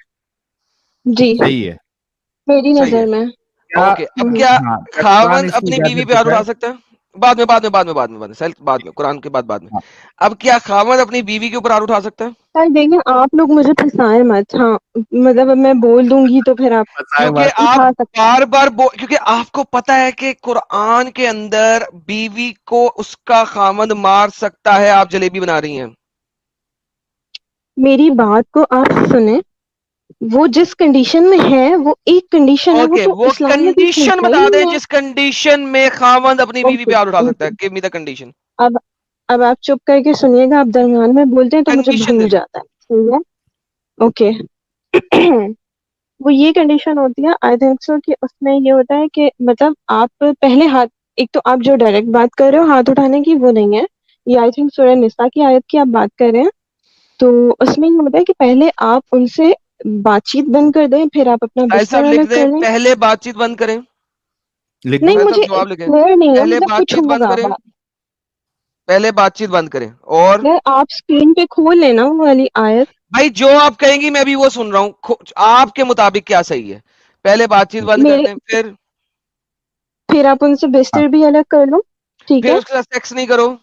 [SPEAKER 4] جی
[SPEAKER 3] صحیح ہے.
[SPEAKER 4] میری
[SPEAKER 1] صحیح ہے.
[SPEAKER 4] نظر میں.
[SPEAKER 3] کیا
[SPEAKER 1] اوکے, اب
[SPEAKER 4] ہوں.
[SPEAKER 1] کیا
[SPEAKER 3] ہاں کیا قرآن
[SPEAKER 1] خاوند
[SPEAKER 3] اس کی
[SPEAKER 1] اپنی بیوی
[SPEAKER 3] اجازت
[SPEAKER 1] پہ ہاتھ
[SPEAKER 3] دیتا ہے؟
[SPEAKER 1] اٹھا سکتا ہے؟ بعد میں قرآن کے بعد میں.
[SPEAKER 3] ہاں،
[SPEAKER 1] اب کیا خاوند اپنی بیوی کے اوپر ہاتھ اٹھا سکتا ہے؟
[SPEAKER 4] سر دیکھیں آپ لوگ مجھے پھنسائیں مت. ہاں مطلب اب میں بول دوں گی تو پھر آپ
[SPEAKER 3] بتائے
[SPEAKER 1] کیونکہ
[SPEAKER 3] بات.
[SPEAKER 1] آپ
[SPEAKER 4] اٹھا سکتے ہیں.
[SPEAKER 1] بار کیونکہ آپ کو پتا ہے کہ قرآن کے اندر بیوی کو اس کا خاوند مار سکتا ہے. آپ جلیبی بنا رہی ہیں.
[SPEAKER 4] میری بات کو آپ سنیں, وہ جس کنڈیشن میں ہے وہ ایک کنڈیشن ہے, وہ
[SPEAKER 1] اوکے,
[SPEAKER 4] تو
[SPEAKER 1] وہ
[SPEAKER 4] اسلام میں کچھ
[SPEAKER 1] کنڈیشن
[SPEAKER 4] لکھا
[SPEAKER 1] بتا
[SPEAKER 4] ہی
[SPEAKER 1] دیں
[SPEAKER 4] نہیں ہے.
[SPEAKER 1] جس کنڈیشن میں خاوند اپنی بیوی پہ
[SPEAKER 4] اوکے
[SPEAKER 1] ہاتھ اٹھا سکتا
[SPEAKER 4] اوکے,
[SPEAKER 1] ہے. give me the condition.
[SPEAKER 4] اب اب آپ چپ کر کے سنیے گا. آپ درمیان میں بولتے ہیں تو مجھے
[SPEAKER 1] کنڈیشن دے
[SPEAKER 4] بھول
[SPEAKER 1] دیں.
[SPEAKER 4] جاتا ہے. ٹھیک ہے اوکے. وہ یہ کنڈیشن ہوتی ہے آئی تھنک سو کہ اس میں یہ ہوتا ہے کہ مطلب آپ پہلے ہاتھ, ایک تو آپ جو ڈائریکٹ بات کر رہے ہو ہاتھ اٹھانے کی وہ نہیں ہے, یہ آئی تھنک سورہ نساء کی آیت کی آپ بات کر رہے ہیں. تو اس میں یہ ہوتا ہے کہ پہلے آپ ان سے بات چیت بند کر دیں, پھر آپ اپنا
[SPEAKER 1] ساحل
[SPEAKER 4] بستر
[SPEAKER 1] صاحب لکھ
[SPEAKER 4] الگ
[SPEAKER 1] دیں
[SPEAKER 4] کر لیں.
[SPEAKER 1] پہلے بات چیت بند کریں.
[SPEAKER 3] لکھ دوں؟
[SPEAKER 4] نہیں
[SPEAKER 1] ساحل
[SPEAKER 4] مجھے
[SPEAKER 1] صاحب جواب لکھیں
[SPEAKER 4] کلیئر نہیں ہے,
[SPEAKER 1] پہلے
[SPEAKER 4] مطلب
[SPEAKER 1] بات
[SPEAKER 4] کچھ
[SPEAKER 1] چیت بند
[SPEAKER 4] ہوگا.
[SPEAKER 1] کریں. پہلے بات چیت بند کریں. اور
[SPEAKER 4] اگر آپ اسکرین پہ کھول لینا وہ والی آیت.
[SPEAKER 1] بھائی جو آپ کہیں گی میں بھی وہ سن رہا ہوں. آپ کے مطابق کیا صحیح ہے؟ پہلے بات چیت بند کر
[SPEAKER 4] میرے
[SPEAKER 1] دیں,
[SPEAKER 4] پھر آپ ان سے
[SPEAKER 3] ہاں،
[SPEAKER 4] بستر بھی الگ کر لو. ٹھیک
[SPEAKER 1] پھر
[SPEAKER 4] ہے,
[SPEAKER 1] اس کے ساتھ سیکس نہیں کرو.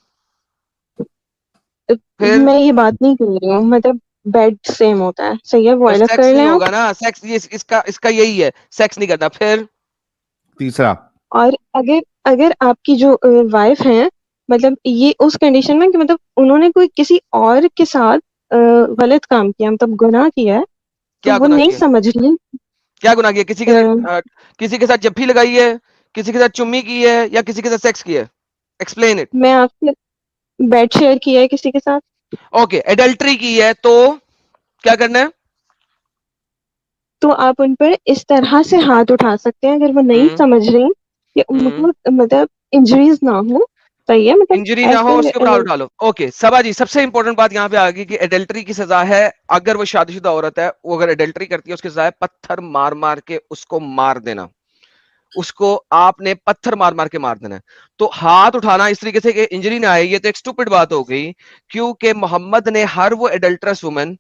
[SPEAKER 1] پھر
[SPEAKER 4] میں یہ بات نہیں کر رہی ہوں, مطلب بیڈ سیم ہوتا ہے. صحیح ہے, وہ
[SPEAKER 1] تو
[SPEAKER 4] الگ
[SPEAKER 1] سیکس
[SPEAKER 4] کر
[SPEAKER 1] نہیں
[SPEAKER 4] لیں آپ.
[SPEAKER 1] ہوگا نا. سیکس اس کا یہی ہے, سیکس نہیں کرنا. پھر
[SPEAKER 3] تیسرا.
[SPEAKER 4] اور اگر آپ کی جو وائف ہیں, مطلب یہ اس کنڈیشن میں کہ مطلب انہوں نے کوئی کسی اور کے ساتھ غلط کام کیا, مطلب گناہ کیا ہے, تو
[SPEAKER 1] کیا
[SPEAKER 4] وہ
[SPEAKER 1] گناہ
[SPEAKER 4] نہیں
[SPEAKER 1] کیا؟
[SPEAKER 4] سمجھ رہی.
[SPEAKER 1] کیا گناہ کیا؟ کسی کے ساتھ جفی لگائی ہے, کسی کے ساتھ چمی کی ہے, یا کسی کے ساتھ سیکس کی ہے؟ Explain it.
[SPEAKER 4] میں آپ سے بیڈ شیئر کیا ہے کسی کے ساتھ.
[SPEAKER 1] اوکے, ایڈلٹری کی ہے تو کیا کرنا ہے؟
[SPEAKER 4] تو آپ ان پر اس طرح سے ہاتھ اٹھا سکتے ہیں اگر وہ نہیں
[SPEAKER 1] ہوں
[SPEAKER 4] سمجھ رہی کہ ان
[SPEAKER 1] ہوں
[SPEAKER 4] کو مطلب انجریز نہ ہو. صحیح ہے, مطلب
[SPEAKER 1] انجری نہ ہو اس کے اوپر ہاتھ
[SPEAKER 4] ایسے.
[SPEAKER 1] اٹھا لو. اوکے سبا جی, سب سے امپورٹنٹ بات یہاں پہ آ گئی کہ ایڈلٹری کی سزا ہے, اگر وہ شادی شدہ عورت ہے, وہ اگر ایڈلٹری کرتی ہے اس کی سزا ہے پتھر مار مار کے اس کو مار دینا. اس کو آپ نے پتھر مار مار کے مار دینا ہے. تو ہاتھ اٹھانا اس طریقے سے کہ انجری نہ آئے, یہ تو ایک اسٹوپڈ بات ہو گئی, کیونکہ محمد نے ہر وہ ایڈلٹرس وومن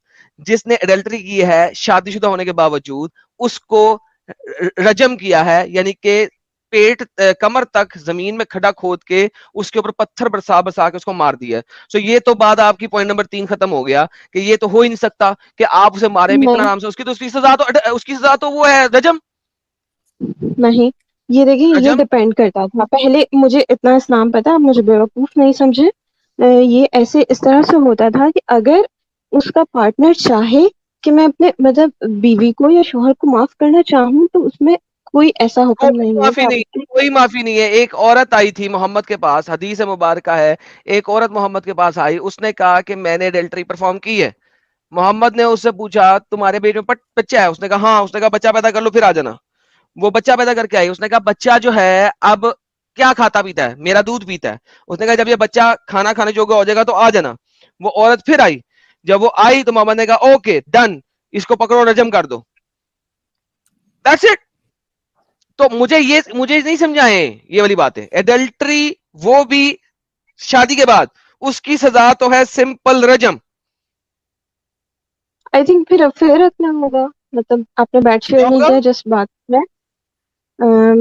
[SPEAKER 1] جس نے ایڈلٹری کی ہے شادی شدہ ہونے کے باوجود, اس کو رجم کیا ہے, یعنی کہ پیٹ کمر تک زمین میں کھڈا کھود کے اس کے اوپر پتھر برسا برسا کے اس کو مار دیا ہے. سو یہ تو بعد آپ کی پوائنٹ نمبر 3 ختم ہو گیا کہ یہ تو ہو ہی نہیں سکتا کہ آپ اسے مارے بھی اتنا
[SPEAKER 4] نہیں
[SPEAKER 1] آرام سے. اس کی سزا تو وہ ہے رجم.
[SPEAKER 4] نہیں یہ دیکھیں یہ
[SPEAKER 1] رجم
[SPEAKER 4] ڈپینڈ کرتا تھا. پہلے مجھے اتنا اسلام پتا, آپ مجھے بیوقوف نہیں سمجھے. یہ ایسے اس طرح سے ہوتا تھا کہ اگر اس کا پارٹنر چاہے کہ میں اپنے مطلب بیوی کو یا شوہر کو معاف کرنا چاہوں تو اس میں کوئی ایسا حکم
[SPEAKER 1] کوئی
[SPEAKER 4] نہیں ہے کہ
[SPEAKER 1] معافی نہیں,
[SPEAKER 4] آپ.
[SPEAKER 1] کوئی معافی نہیں ہے. ایک عورت آئی تھی محمد کے پاس, حدیث مبارکہ ہے, ایک عورت محمد کے پاس آئی, اس نے کہا کہ میں نے ایڈلٹری پرفارم کی ہے. محمد نے اس سے پوچھا تمہارے پیٹ میں بچہ ہے؟ اس نے کہا ہاں. اس نے کہا بچہ پیدا کر لو پھر آ جانا. وہ بچہ پیدا کر کے آئی. اس نے کہا بچہ جو ہے اب کیا کھاتا پیتا ہے؟ میرا دودھ پیتا ہے. اس نے کہا جب یہ بچہ کھانا کھانے جوگا ہو جائے گا تو آ جانا. وہ عورت پھر آئی. جب وہ آئی تو محمد نے کہا اوکے ڈن, اس کو پکڑو رجم کر دو. That's it. تو مجھے نہیں سمجھائیں یہ والی باتیں. ایڈلٹری وہ بھی شادی کے بعد, اس کی سزا تو ہے سمپل رجم.
[SPEAKER 4] آئی تھنک پھر افیئر رکھنا ہوگا, مطلب آپ نے بیٹ شیئر
[SPEAKER 1] کیا
[SPEAKER 4] نہیں
[SPEAKER 1] ہوگا؟
[SPEAKER 4] کیا جسٹ بات میں.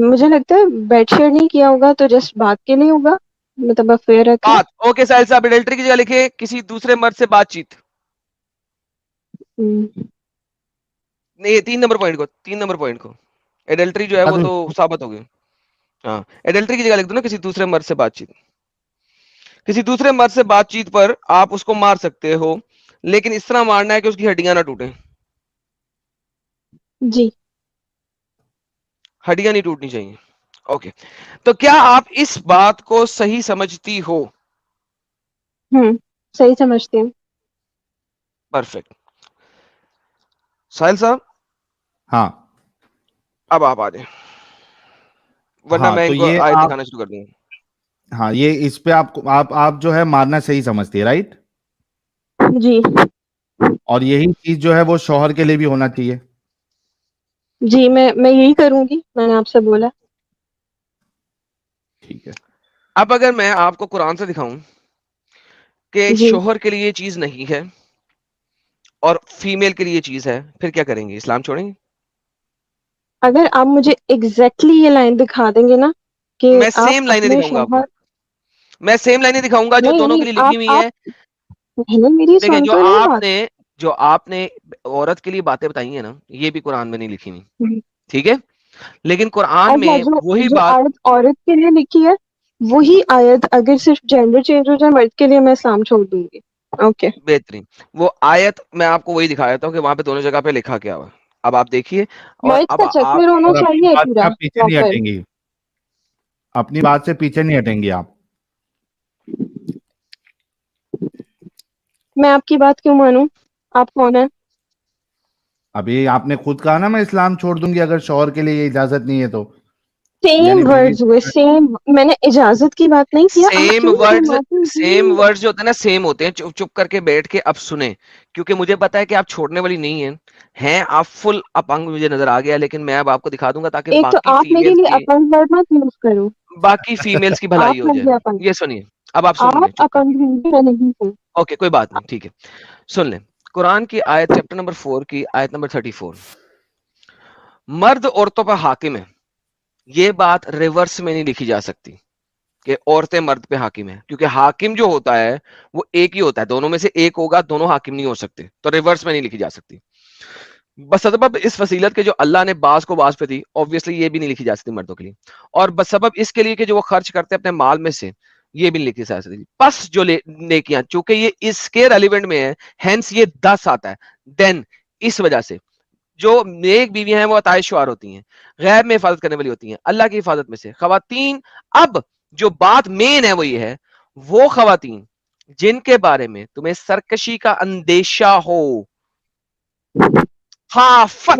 [SPEAKER 4] مجھے لگتا ہے بیٹ شیئر نہیں کیا ہوگا تو جسٹ بات کے لیے ہوگا, مطلب افیئر رکھنا.
[SPEAKER 1] بات اوکے. ساحل صاحب ایڈلٹری کی جگہ لکھے کسی دوسرے مرد سے بات چیت. نہیں 3 نمبر پوائنٹ کو ایڈلٹری جو ہے وہ تو ثابت ہو گئی. ہاں ایڈلٹری کی جگہ لکھ دو نا کسی دوسرے مرد سے بات چیت. کسی دوسرے مرد سے بات چیت پر آپ اس کو مار سکتے ہو, لیکن اس طرح مارنا ہے کہ اس کی ہڈیاں نہ ٹوٹیں.
[SPEAKER 4] جی
[SPEAKER 1] ہڈیاں نہیں ٹوٹنی چاہیے. اوکے تو کیا آپ اس بات کو صحیح سمجھتی ہو؟
[SPEAKER 4] صحیح سمجھتی ہوں.
[SPEAKER 1] پرفیکٹ. ساحل صاحب
[SPEAKER 3] ہاں
[SPEAKER 1] اب آپ آ جائیں, ورنہ
[SPEAKER 3] ہاں
[SPEAKER 1] میں
[SPEAKER 3] تو
[SPEAKER 1] ان کو
[SPEAKER 3] یہ
[SPEAKER 1] آیت
[SPEAKER 3] آپ,
[SPEAKER 1] دکھانا شروع کر دوں گا.
[SPEAKER 3] ہاں یہ اس پہ آپ جو ہے مارنا صحیح سمجھتی ہے, رائٹ؟
[SPEAKER 4] جی
[SPEAKER 3] اور یہی چیز جو ہے وہ شوہر کے لیے بھی ہونا چاہیے.
[SPEAKER 4] جی میں یہی کروں گی, میں نے آپ سے بولا.
[SPEAKER 3] ٹھیک ہے.
[SPEAKER 1] اب اگر میں آپ کو قرآن سے دکھاؤں کہ
[SPEAKER 4] جی
[SPEAKER 1] شوہر کے لیے یہ چیز نہیں ہے اور فیمیل کے لیے یہ چیز ہے, پھر کیا کریں گے؟ اسلام چھوڑیں گے؟
[SPEAKER 4] اگر آپ مجھے ایگزیکٹلی یہ لائن دکھا دیں گے نا کہ
[SPEAKER 1] میں
[SPEAKER 4] آپ
[SPEAKER 1] سیم لائنیں
[SPEAKER 4] اپنے
[SPEAKER 1] دکھاؤں گا آپ کو.
[SPEAKER 4] شوہر.
[SPEAKER 1] میں سیم لائنیں دکھاؤں گا جو
[SPEAKER 4] نہیں
[SPEAKER 1] دونوں کے
[SPEAKER 4] نہیں
[SPEAKER 1] لیے لکھی ہوئی ہیں.
[SPEAKER 4] پہلے میری
[SPEAKER 1] دیکھیں
[SPEAKER 4] سن تو رہے بات.
[SPEAKER 1] جو آپ نے عورت کے لیے باتیں بتائی ہیں نا, یہ بھی قرآن میں نہیں لکھی ہوئی. ٹھیک ہے, لیکن قرآن
[SPEAKER 4] اچھا
[SPEAKER 1] میں وہی
[SPEAKER 4] جو
[SPEAKER 1] بات.
[SPEAKER 4] آیت عورت کے لیے لکھی ہے وہی آیت اگر صرف جینڈر چینج ہو جائے مرد کے لیے, میں اسلام چھوڑ دوں گی. اوکے
[SPEAKER 1] بہترین. وہ آیت میں آپ کو وہی دکھا دیتا ہوں کہ وہاں پہ دونوں جگہ پہ لکھا کیا ہوا. اب آپ دیکھیے, اور
[SPEAKER 4] مرد
[SPEAKER 1] اب
[SPEAKER 4] کا
[SPEAKER 1] آپ
[SPEAKER 4] چکر ہونا
[SPEAKER 3] اور اپنی
[SPEAKER 4] چاہیے
[SPEAKER 3] بات سے
[SPEAKER 4] پورا
[SPEAKER 3] آپ پیچھے نہیں
[SPEAKER 4] پراپر.
[SPEAKER 3] ہٹیں گی, اپنی بات سے پیچھے نہیں ہٹیں گی آپ.
[SPEAKER 4] میں آپ کی بات کیوں مانوں؟ آپ کون ہیں؟
[SPEAKER 3] ابھی آپ نے خود کہا نا میں اسلام چھوڑ دوں گی اگر شوہر کے لیے یہ اجازت نہیں ہے تو.
[SPEAKER 4] سیم
[SPEAKER 3] یعنی بیوی
[SPEAKER 4] ورڈز ہوئے, سیم. میں نے اجازت کی بات نہیں کیا, آپ
[SPEAKER 1] سیم
[SPEAKER 4] کیوں
[SPEAKER 1] ورڈز
[SPEAKER 4] فرماتے
[SPEAKER 1] سیم
[SPEAKER 4] ہیں؟
[SPEAKER 1] ورڈز جو ہوتے ہیں نا سیم ہوتے ہیں. چپ چپ کر کے بیٹھ کے اب سنیں, کیونکہ مجھے پتا ہے کہ آپ چھوڑنے والی نہیں ہیں آپ فل اپنگ. مجھے نظر آ گیا, لیکن میں اب آپ کو دکھا دوں گا تاکہ
[SPEAKER 4] ایک تو آپ میرے لیے اپنگ ورڈ مت یوز کرو.
[SPEAKER 1] باقی فیمیلز کی بھلائی
[SPEAKER 4] آپ
[SPEAKER 1] ہو جائے.
[SPEAKER 4] لگے اپنگ,
[SPEAKER 1] یہ سنیے, اب آپ سن لیں
[SPEAKER 4] آپ
[SPEAKER 1] چپ کر.
[SPEAKER 4] اپنگ ہیں میں نہیں ہوں.
[SPEAKER 1] اوکے کوئی بات نہیں, ٹھیک ہے سن لیں. قرآن کی آیت چیپٹر نمبر 4 کی آیت نمبر 34. مرد عورتوں پر حاکم ہے, یہ بات ریورس میں نہیں لکھی جا سکتی کہ عورتیں مرد پہ حاکم ہیں, کیونکہ حاکم جو ہوتا ہے وہ ایک ہی ہوتا ہے, دونوں میں سے ایک ہوگا, دونوں حاکم نہیں ہو سکتے. تو ریورس میں نہیں لکھی جا سکتی. بسبب اس فضیلت کے جو اللہ نے بعض کو بعض پہ دی, obviously یہ بھی نہیں لکھی جا سکتی مردوں کے لیے. اور بسبب اس کے لیے کہ جو وہ خرچ کرتے ہیں اپنے مال میں سے, یہ بھی نہیں لکھی جا سکتی. پس جو نیکیاں, چونکہ یہ اس کے ریلیونٹ میں ہے, ہینس یہ 10 آتا ہے. دین اس وجہ سے جو نیک بیویاں ہیں وہ عطائے شعار ہوتی ہیں, غیب میں حفاظت کرنے والی ہوتی ہیں, اللہ کی حفاظت میں سے خواتین. اب جو بات مین ہے وہ یہ ہے, وہ خواتین جن کے بارے میں تمہیں سرکشی کا اندیشہ ہو, خافت,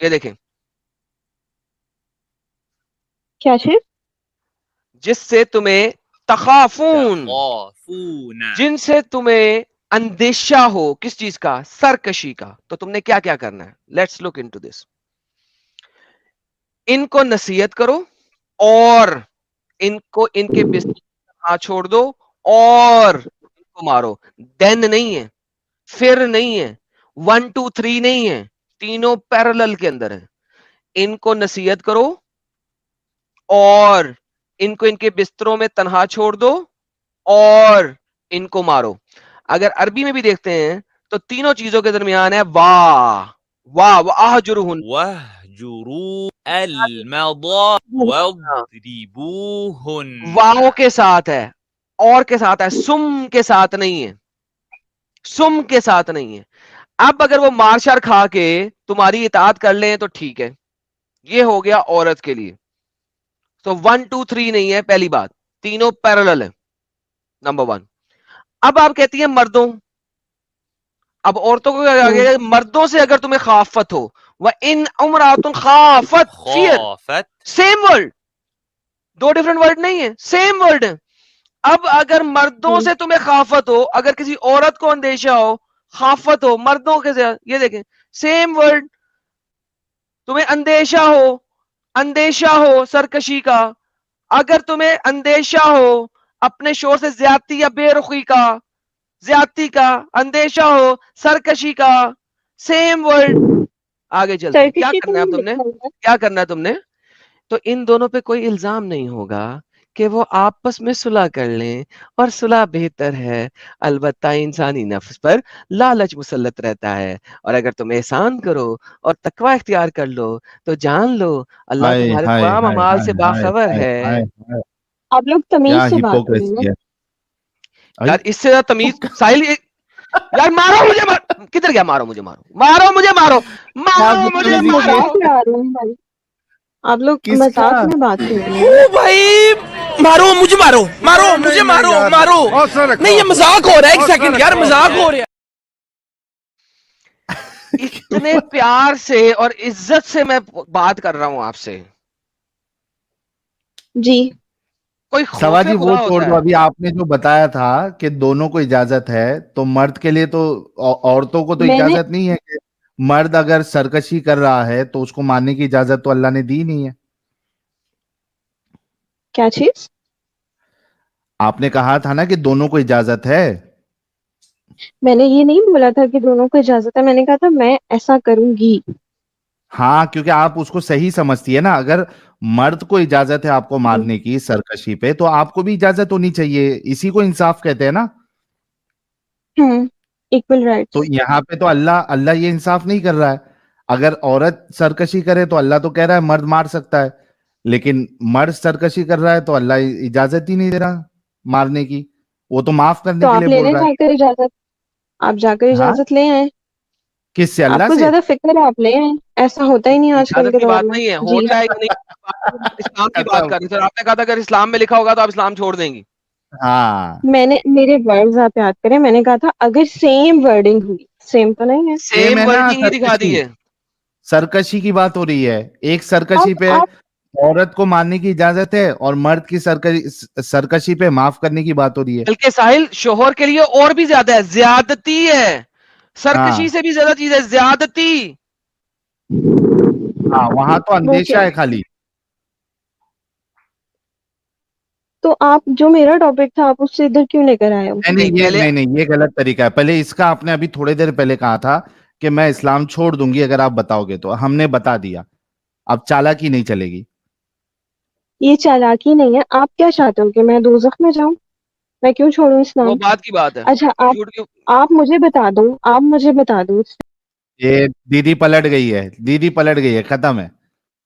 [SPEAKER 1] یہ دیکھیں,
[SPEAKER 4] کیا چیز؟
[SPEAKER 1] جس سے تمہیں تخافون,
[SPEAKER 5] تخافون
[SPEAKER 1] جن سے تمہیں اندیشہ ہو, کس چیز کا؟ سرکشی کا. تو تم نے کیا کیا کرنا ہے؟ Let's look into this. ان کو نصیحت کرو اور ان کو ان کے بستر چھوڑ دو اور ان کو مارو. دین نہیں ہے, پھر نہیں ہے, 1 2 3 نہیں ہے, تینوں پیرلل کے اندر ہے. ان کو نصیحت کرو اور ان کو ان کے بستروں میں تنہا چھوڑ دو اور ان کو مارو. اگر عربی میں بھی دیکھتے ہیں تو تینوں چیزوں کے درمیان ہے واہ واہ واہجرہن,
[SPEAKER 6] واهجروا المضاجع واضربوهن.
[SPEAKER 1] واو کے ساتھ ہے اور کے ساتھ ہے, سم کے ساتھ نہیں ہے, سم کے ساتھ نہیں ہے. اب اگر وہ مار شار کھا کے تمہاری اطاعت کر لیں تو ٹھیک ہے, یہ ہو گیا عورت کے لیے. تو 1 2 3 نہیں ہے پہلی بات, تینوں پیرالل ہے, نمبر 1. اب آپ کہتی ہیں مردوں, اب عورتوں کو مردوں سے اگر تمہیں خافت ہو, وَإِنْ امرأۃ خافت فیئر,
[SPEAKER 6] خافت
[SPEAKER 1] سیم ورڈ, دو ڈیفرنٹ ورڈ نہیں ہے, سیم ورڈ. اب اگر مردوں سے تمہیں خافت ہو, اگر کسی عورت کو اندیشہ ہو, خافت ہو مردوں کے ساتھ, یہ دیکھیں سیم ورڈ. تمہیں اندیشہ ہو سرکشی کا, اگر تمہیں اندیشہ ہو اپنے شوہر سے زیادتی یا بے رخی کا, زیادتی کا اندیشہ ہو, سرکشی کا, سیم ورڈ. آگے چلتے ہیں, کیا کرنا ہے تم نے, کیا کرنا ہے تم نے, تو ان دونوں پہ کوئی الزام نہیں ہوگا کہ وہ آپس میں صلح کر لیں, اور صلح بہتر ہے. البتہ انسانی نفس پر لالچ مسلط رہتا ہے, اور اگر تم احسان کرو اور تقوی اختیار کر لو تو جان لو اللہ
[SPEAKER 3] ہائے
[SPEAKER 1] تمہارے
[SPEAKER 3] ہائے
[SPEAKER 1] تمام
[SPEAKER 3] ہائے
[SPEAKER 1] اعمال سے
[SPEAKER 3] ہائے
[SPEAKER 1] باخبر
[SPEAKER 3] ہائے
[SPEAKER 1] ہے.
[SPEAKER 3] ہائے ہائے.
[SPEAKER 4] آپ لوگ تمیز
[SPEAKER 3] کیا
[SPEAKER 4] سے بات کریں
[SPEAKER 3] ہپوکریسی
[SPEAKER 4] نا.
[SPEAKER 3] ہے.
[SPEAKER 1] یار اس سے زیادہ تمیز ساحل, یار مارو مجھے, کدھر گیا, مارو مجھے, مارو مجھے, مارو مجھے,
[SPEAKER 4] آپ
[SPEAKER 1] مارو.
[SPEAKER 4] مذاق اڑا رہے ہیں بھائی, آپ لوگ
[SPEAKER 3] کس
[SPEAKER 4] مذاق
[SPEAKER 3] کا؟
[SPEAKER 4] میں بات کر رہے ہیں.
[SPEAKER 5] او بھائی مارو مجھے, مارو مارو مجھے, مارو مارو. نہیں یہ مذاق ہو رہا ہے, ایک سیکنڈ یار مذاق ہو رہا ہے.
[SPEAKER 1] اتنے پیار سے اور عزت سے میں بات کر رہا ہوں آپ سے,
[SPEAKER 4] جی
[SPEAKER 1] کوئی
[SPEAKER 3] سوا
[SPEAKER 1] خوف
[SPEAKER 3] جی وہ
[SPEAKER 1] خدا
[SPEAKER 3] چھوڑ
[SPEAKER 1] ہوتا
[SPEAKER 3] دو,
[SPEAKER 1] ہے.
[SPEAKER 3] ابھی آپ نے جو بتایا تھا کہ دونوں کو اجازت ہے, تو مرد کے لیے تو عورتوں کو تو
[SPEAKER 4] میں نے
[SPEAKER 3] اجازت نہیں ہے کہ مرد اگر سرکشی کر رہا ہے تو اس کو مارنے کی اجازت تو اللہ نے دی نہیں ہے.
[SPEAKER 4] کیا چیز,
[SPEAKER 3] آپ نے کہا تھا نا کہ دونوں کو اجازت ہے.
[SPEAKER 4] میں نے یہ نہیں بولا تھا کہ دونوں کو اجازت ہے, میں نے کہا تھا میں ایسا کروں گی.
[SPEAKER 3] ہاں کیونکہ آپ اس کو صحیح سمجھتی ہے نا, اگر مرد کو اجازت ہے آپ کو مارنے کی سرکشی پہ, تو آپ کو بھی اجازت ہونی چاہیے. اسی کو انصاف کہتے ہیں نا.
[SPEAKER 4] Equal right.
[SPEAKER 3] تو یہاں پہ تو اللہ یہ انصاف نہیں کر رہا ہے. اگر عورت سرکشی کرے تو اللہ تو کہہ رہا ہے مرد مار سکتا ہے, لیکن مرد سرکشی کر رہا ہے تو اللہ اجازت ہی نہیں دے رہا مارنے کی, وہ تو معاف کرنے
[SPEAKER 4] تو
[SPEAKER 3] کے
[SPEAKER 4] آپ
[SPEAKER 3] لیے
[SPEAKER 4] لے
[SPEAKER 3] بول
[SPEAKER 4] لیں
[SPEAKER 3] رہا
[SPEAKER 4] جا
[SPEAKER 3] ہے.
[SPEAKER 4] کر اجازت, آپ جا کر
[SPEAKER 3] ہاں
[SPEAKER 4] اجازت لے آئیں.
[SPEAKER 3] کس سے,
[SPEAKER 4] آپ
[SPEAKER 3] اللہ
[SPEAKER 4] کو
[SPEAKER 3] سے؟
[SPEAKER 4] زیادہ فکر ہے, آپ لے آئیں. ایسا ہوتا ہی نہیں آج کل
[SPEAKER 1] اجازت
[SPEAKER 4] کے
[SPEAKER 1] کی
[SPEAKER 4] دور
[SPEAKER 1] بات
[SPEAKER 4] میں.
[SPEAKER 1] نہیں ہے, ہو
[SPEAKER 4] جی
[SPEAKER 1] جائے گا نہیں, اسلام کی بات کر رہے تھے, آپ نے کہا تھا اگر اسلام میں لکھا ہوگا تو آپ اسلام چھوڑ دیں گی.
[SPEAKER 3] ہاں
[SPEAKER 4] میں نے, میرے ورڈز آپ یاد کریں, میں نے کہا تھا اگر سیم ورڈنگ ہوئی, سیم تو نہیں ہے.
[SPEAKER 1] سیم
[SPEAKER 3] ہے نا,
[SPEAKER 1] ورڈنگ ہی دکھا دی ہے.
[SPEAKER 3] سرکشی کی بات ہو رہی ہے. ایک سرکشی پہ
[SPEAKER 4] آپ
[SPEAKER 3] عورت کو مارنے کی اجازت ہے, اور مرد کی سرکشی پہ معاف کرنے کی بات ہو رہی ہے.
[SPEAKER 1] بلکہ ساحل شوہر کے لیے اور بھی زیادہ ہے, زیادتی ہے, سرکشی
[SPEAKER 3] ہاں
[SPEAKER 1] سے بھی زیادہ چیز ہے, زیادتی.
[SPEAKER 3] ہاں وہاں تو
[SPEAKER 4] وہ
[SPEAKER 3] اندیشہ
[SPEAKER 4] کیا
[SPEAKER 3] ہے خالی.
[SPEAKER 4] تو آپ جو میرا ٹاپک تھا آپ اس سے ادھر کیوں لے کر آئے ہو؟
[SPEAKER 3] نہیں, یہ غلط طریقہ ہے. پہلے اس کا آپ نے ابھی تھوڑے دیر پہلے کہا تھا کہ میں اسلام چھوڑ دوں گی اگر آپ بتاؤ گے, تو ہم نے بتا دیا. اب چالاکی نہیں چلے گی.
[SPEAKER 4] یہ چالاکی نہیں ہے. آپ کیا چاہتے ہو کہ میں دوزخ میں جاؤں؟ میں کیوں چھوڑوں
[SPEAKER 1] وہ
[SPEAKER 4] اسلام؟
[SPEAKER 1] بات کی بات ہے.
[SPEAKER 4] اچھا
[SPEAKER 1] جھوٹ کیوں؟
[SPEAKER 4] آپ مجھے بتا دو, آپ مجھے بتا دو.
[SPEAKER 3] یہ دیدی پلٹ گئی ہے, دیدی پلٹ گئی ہے, ختم ہے.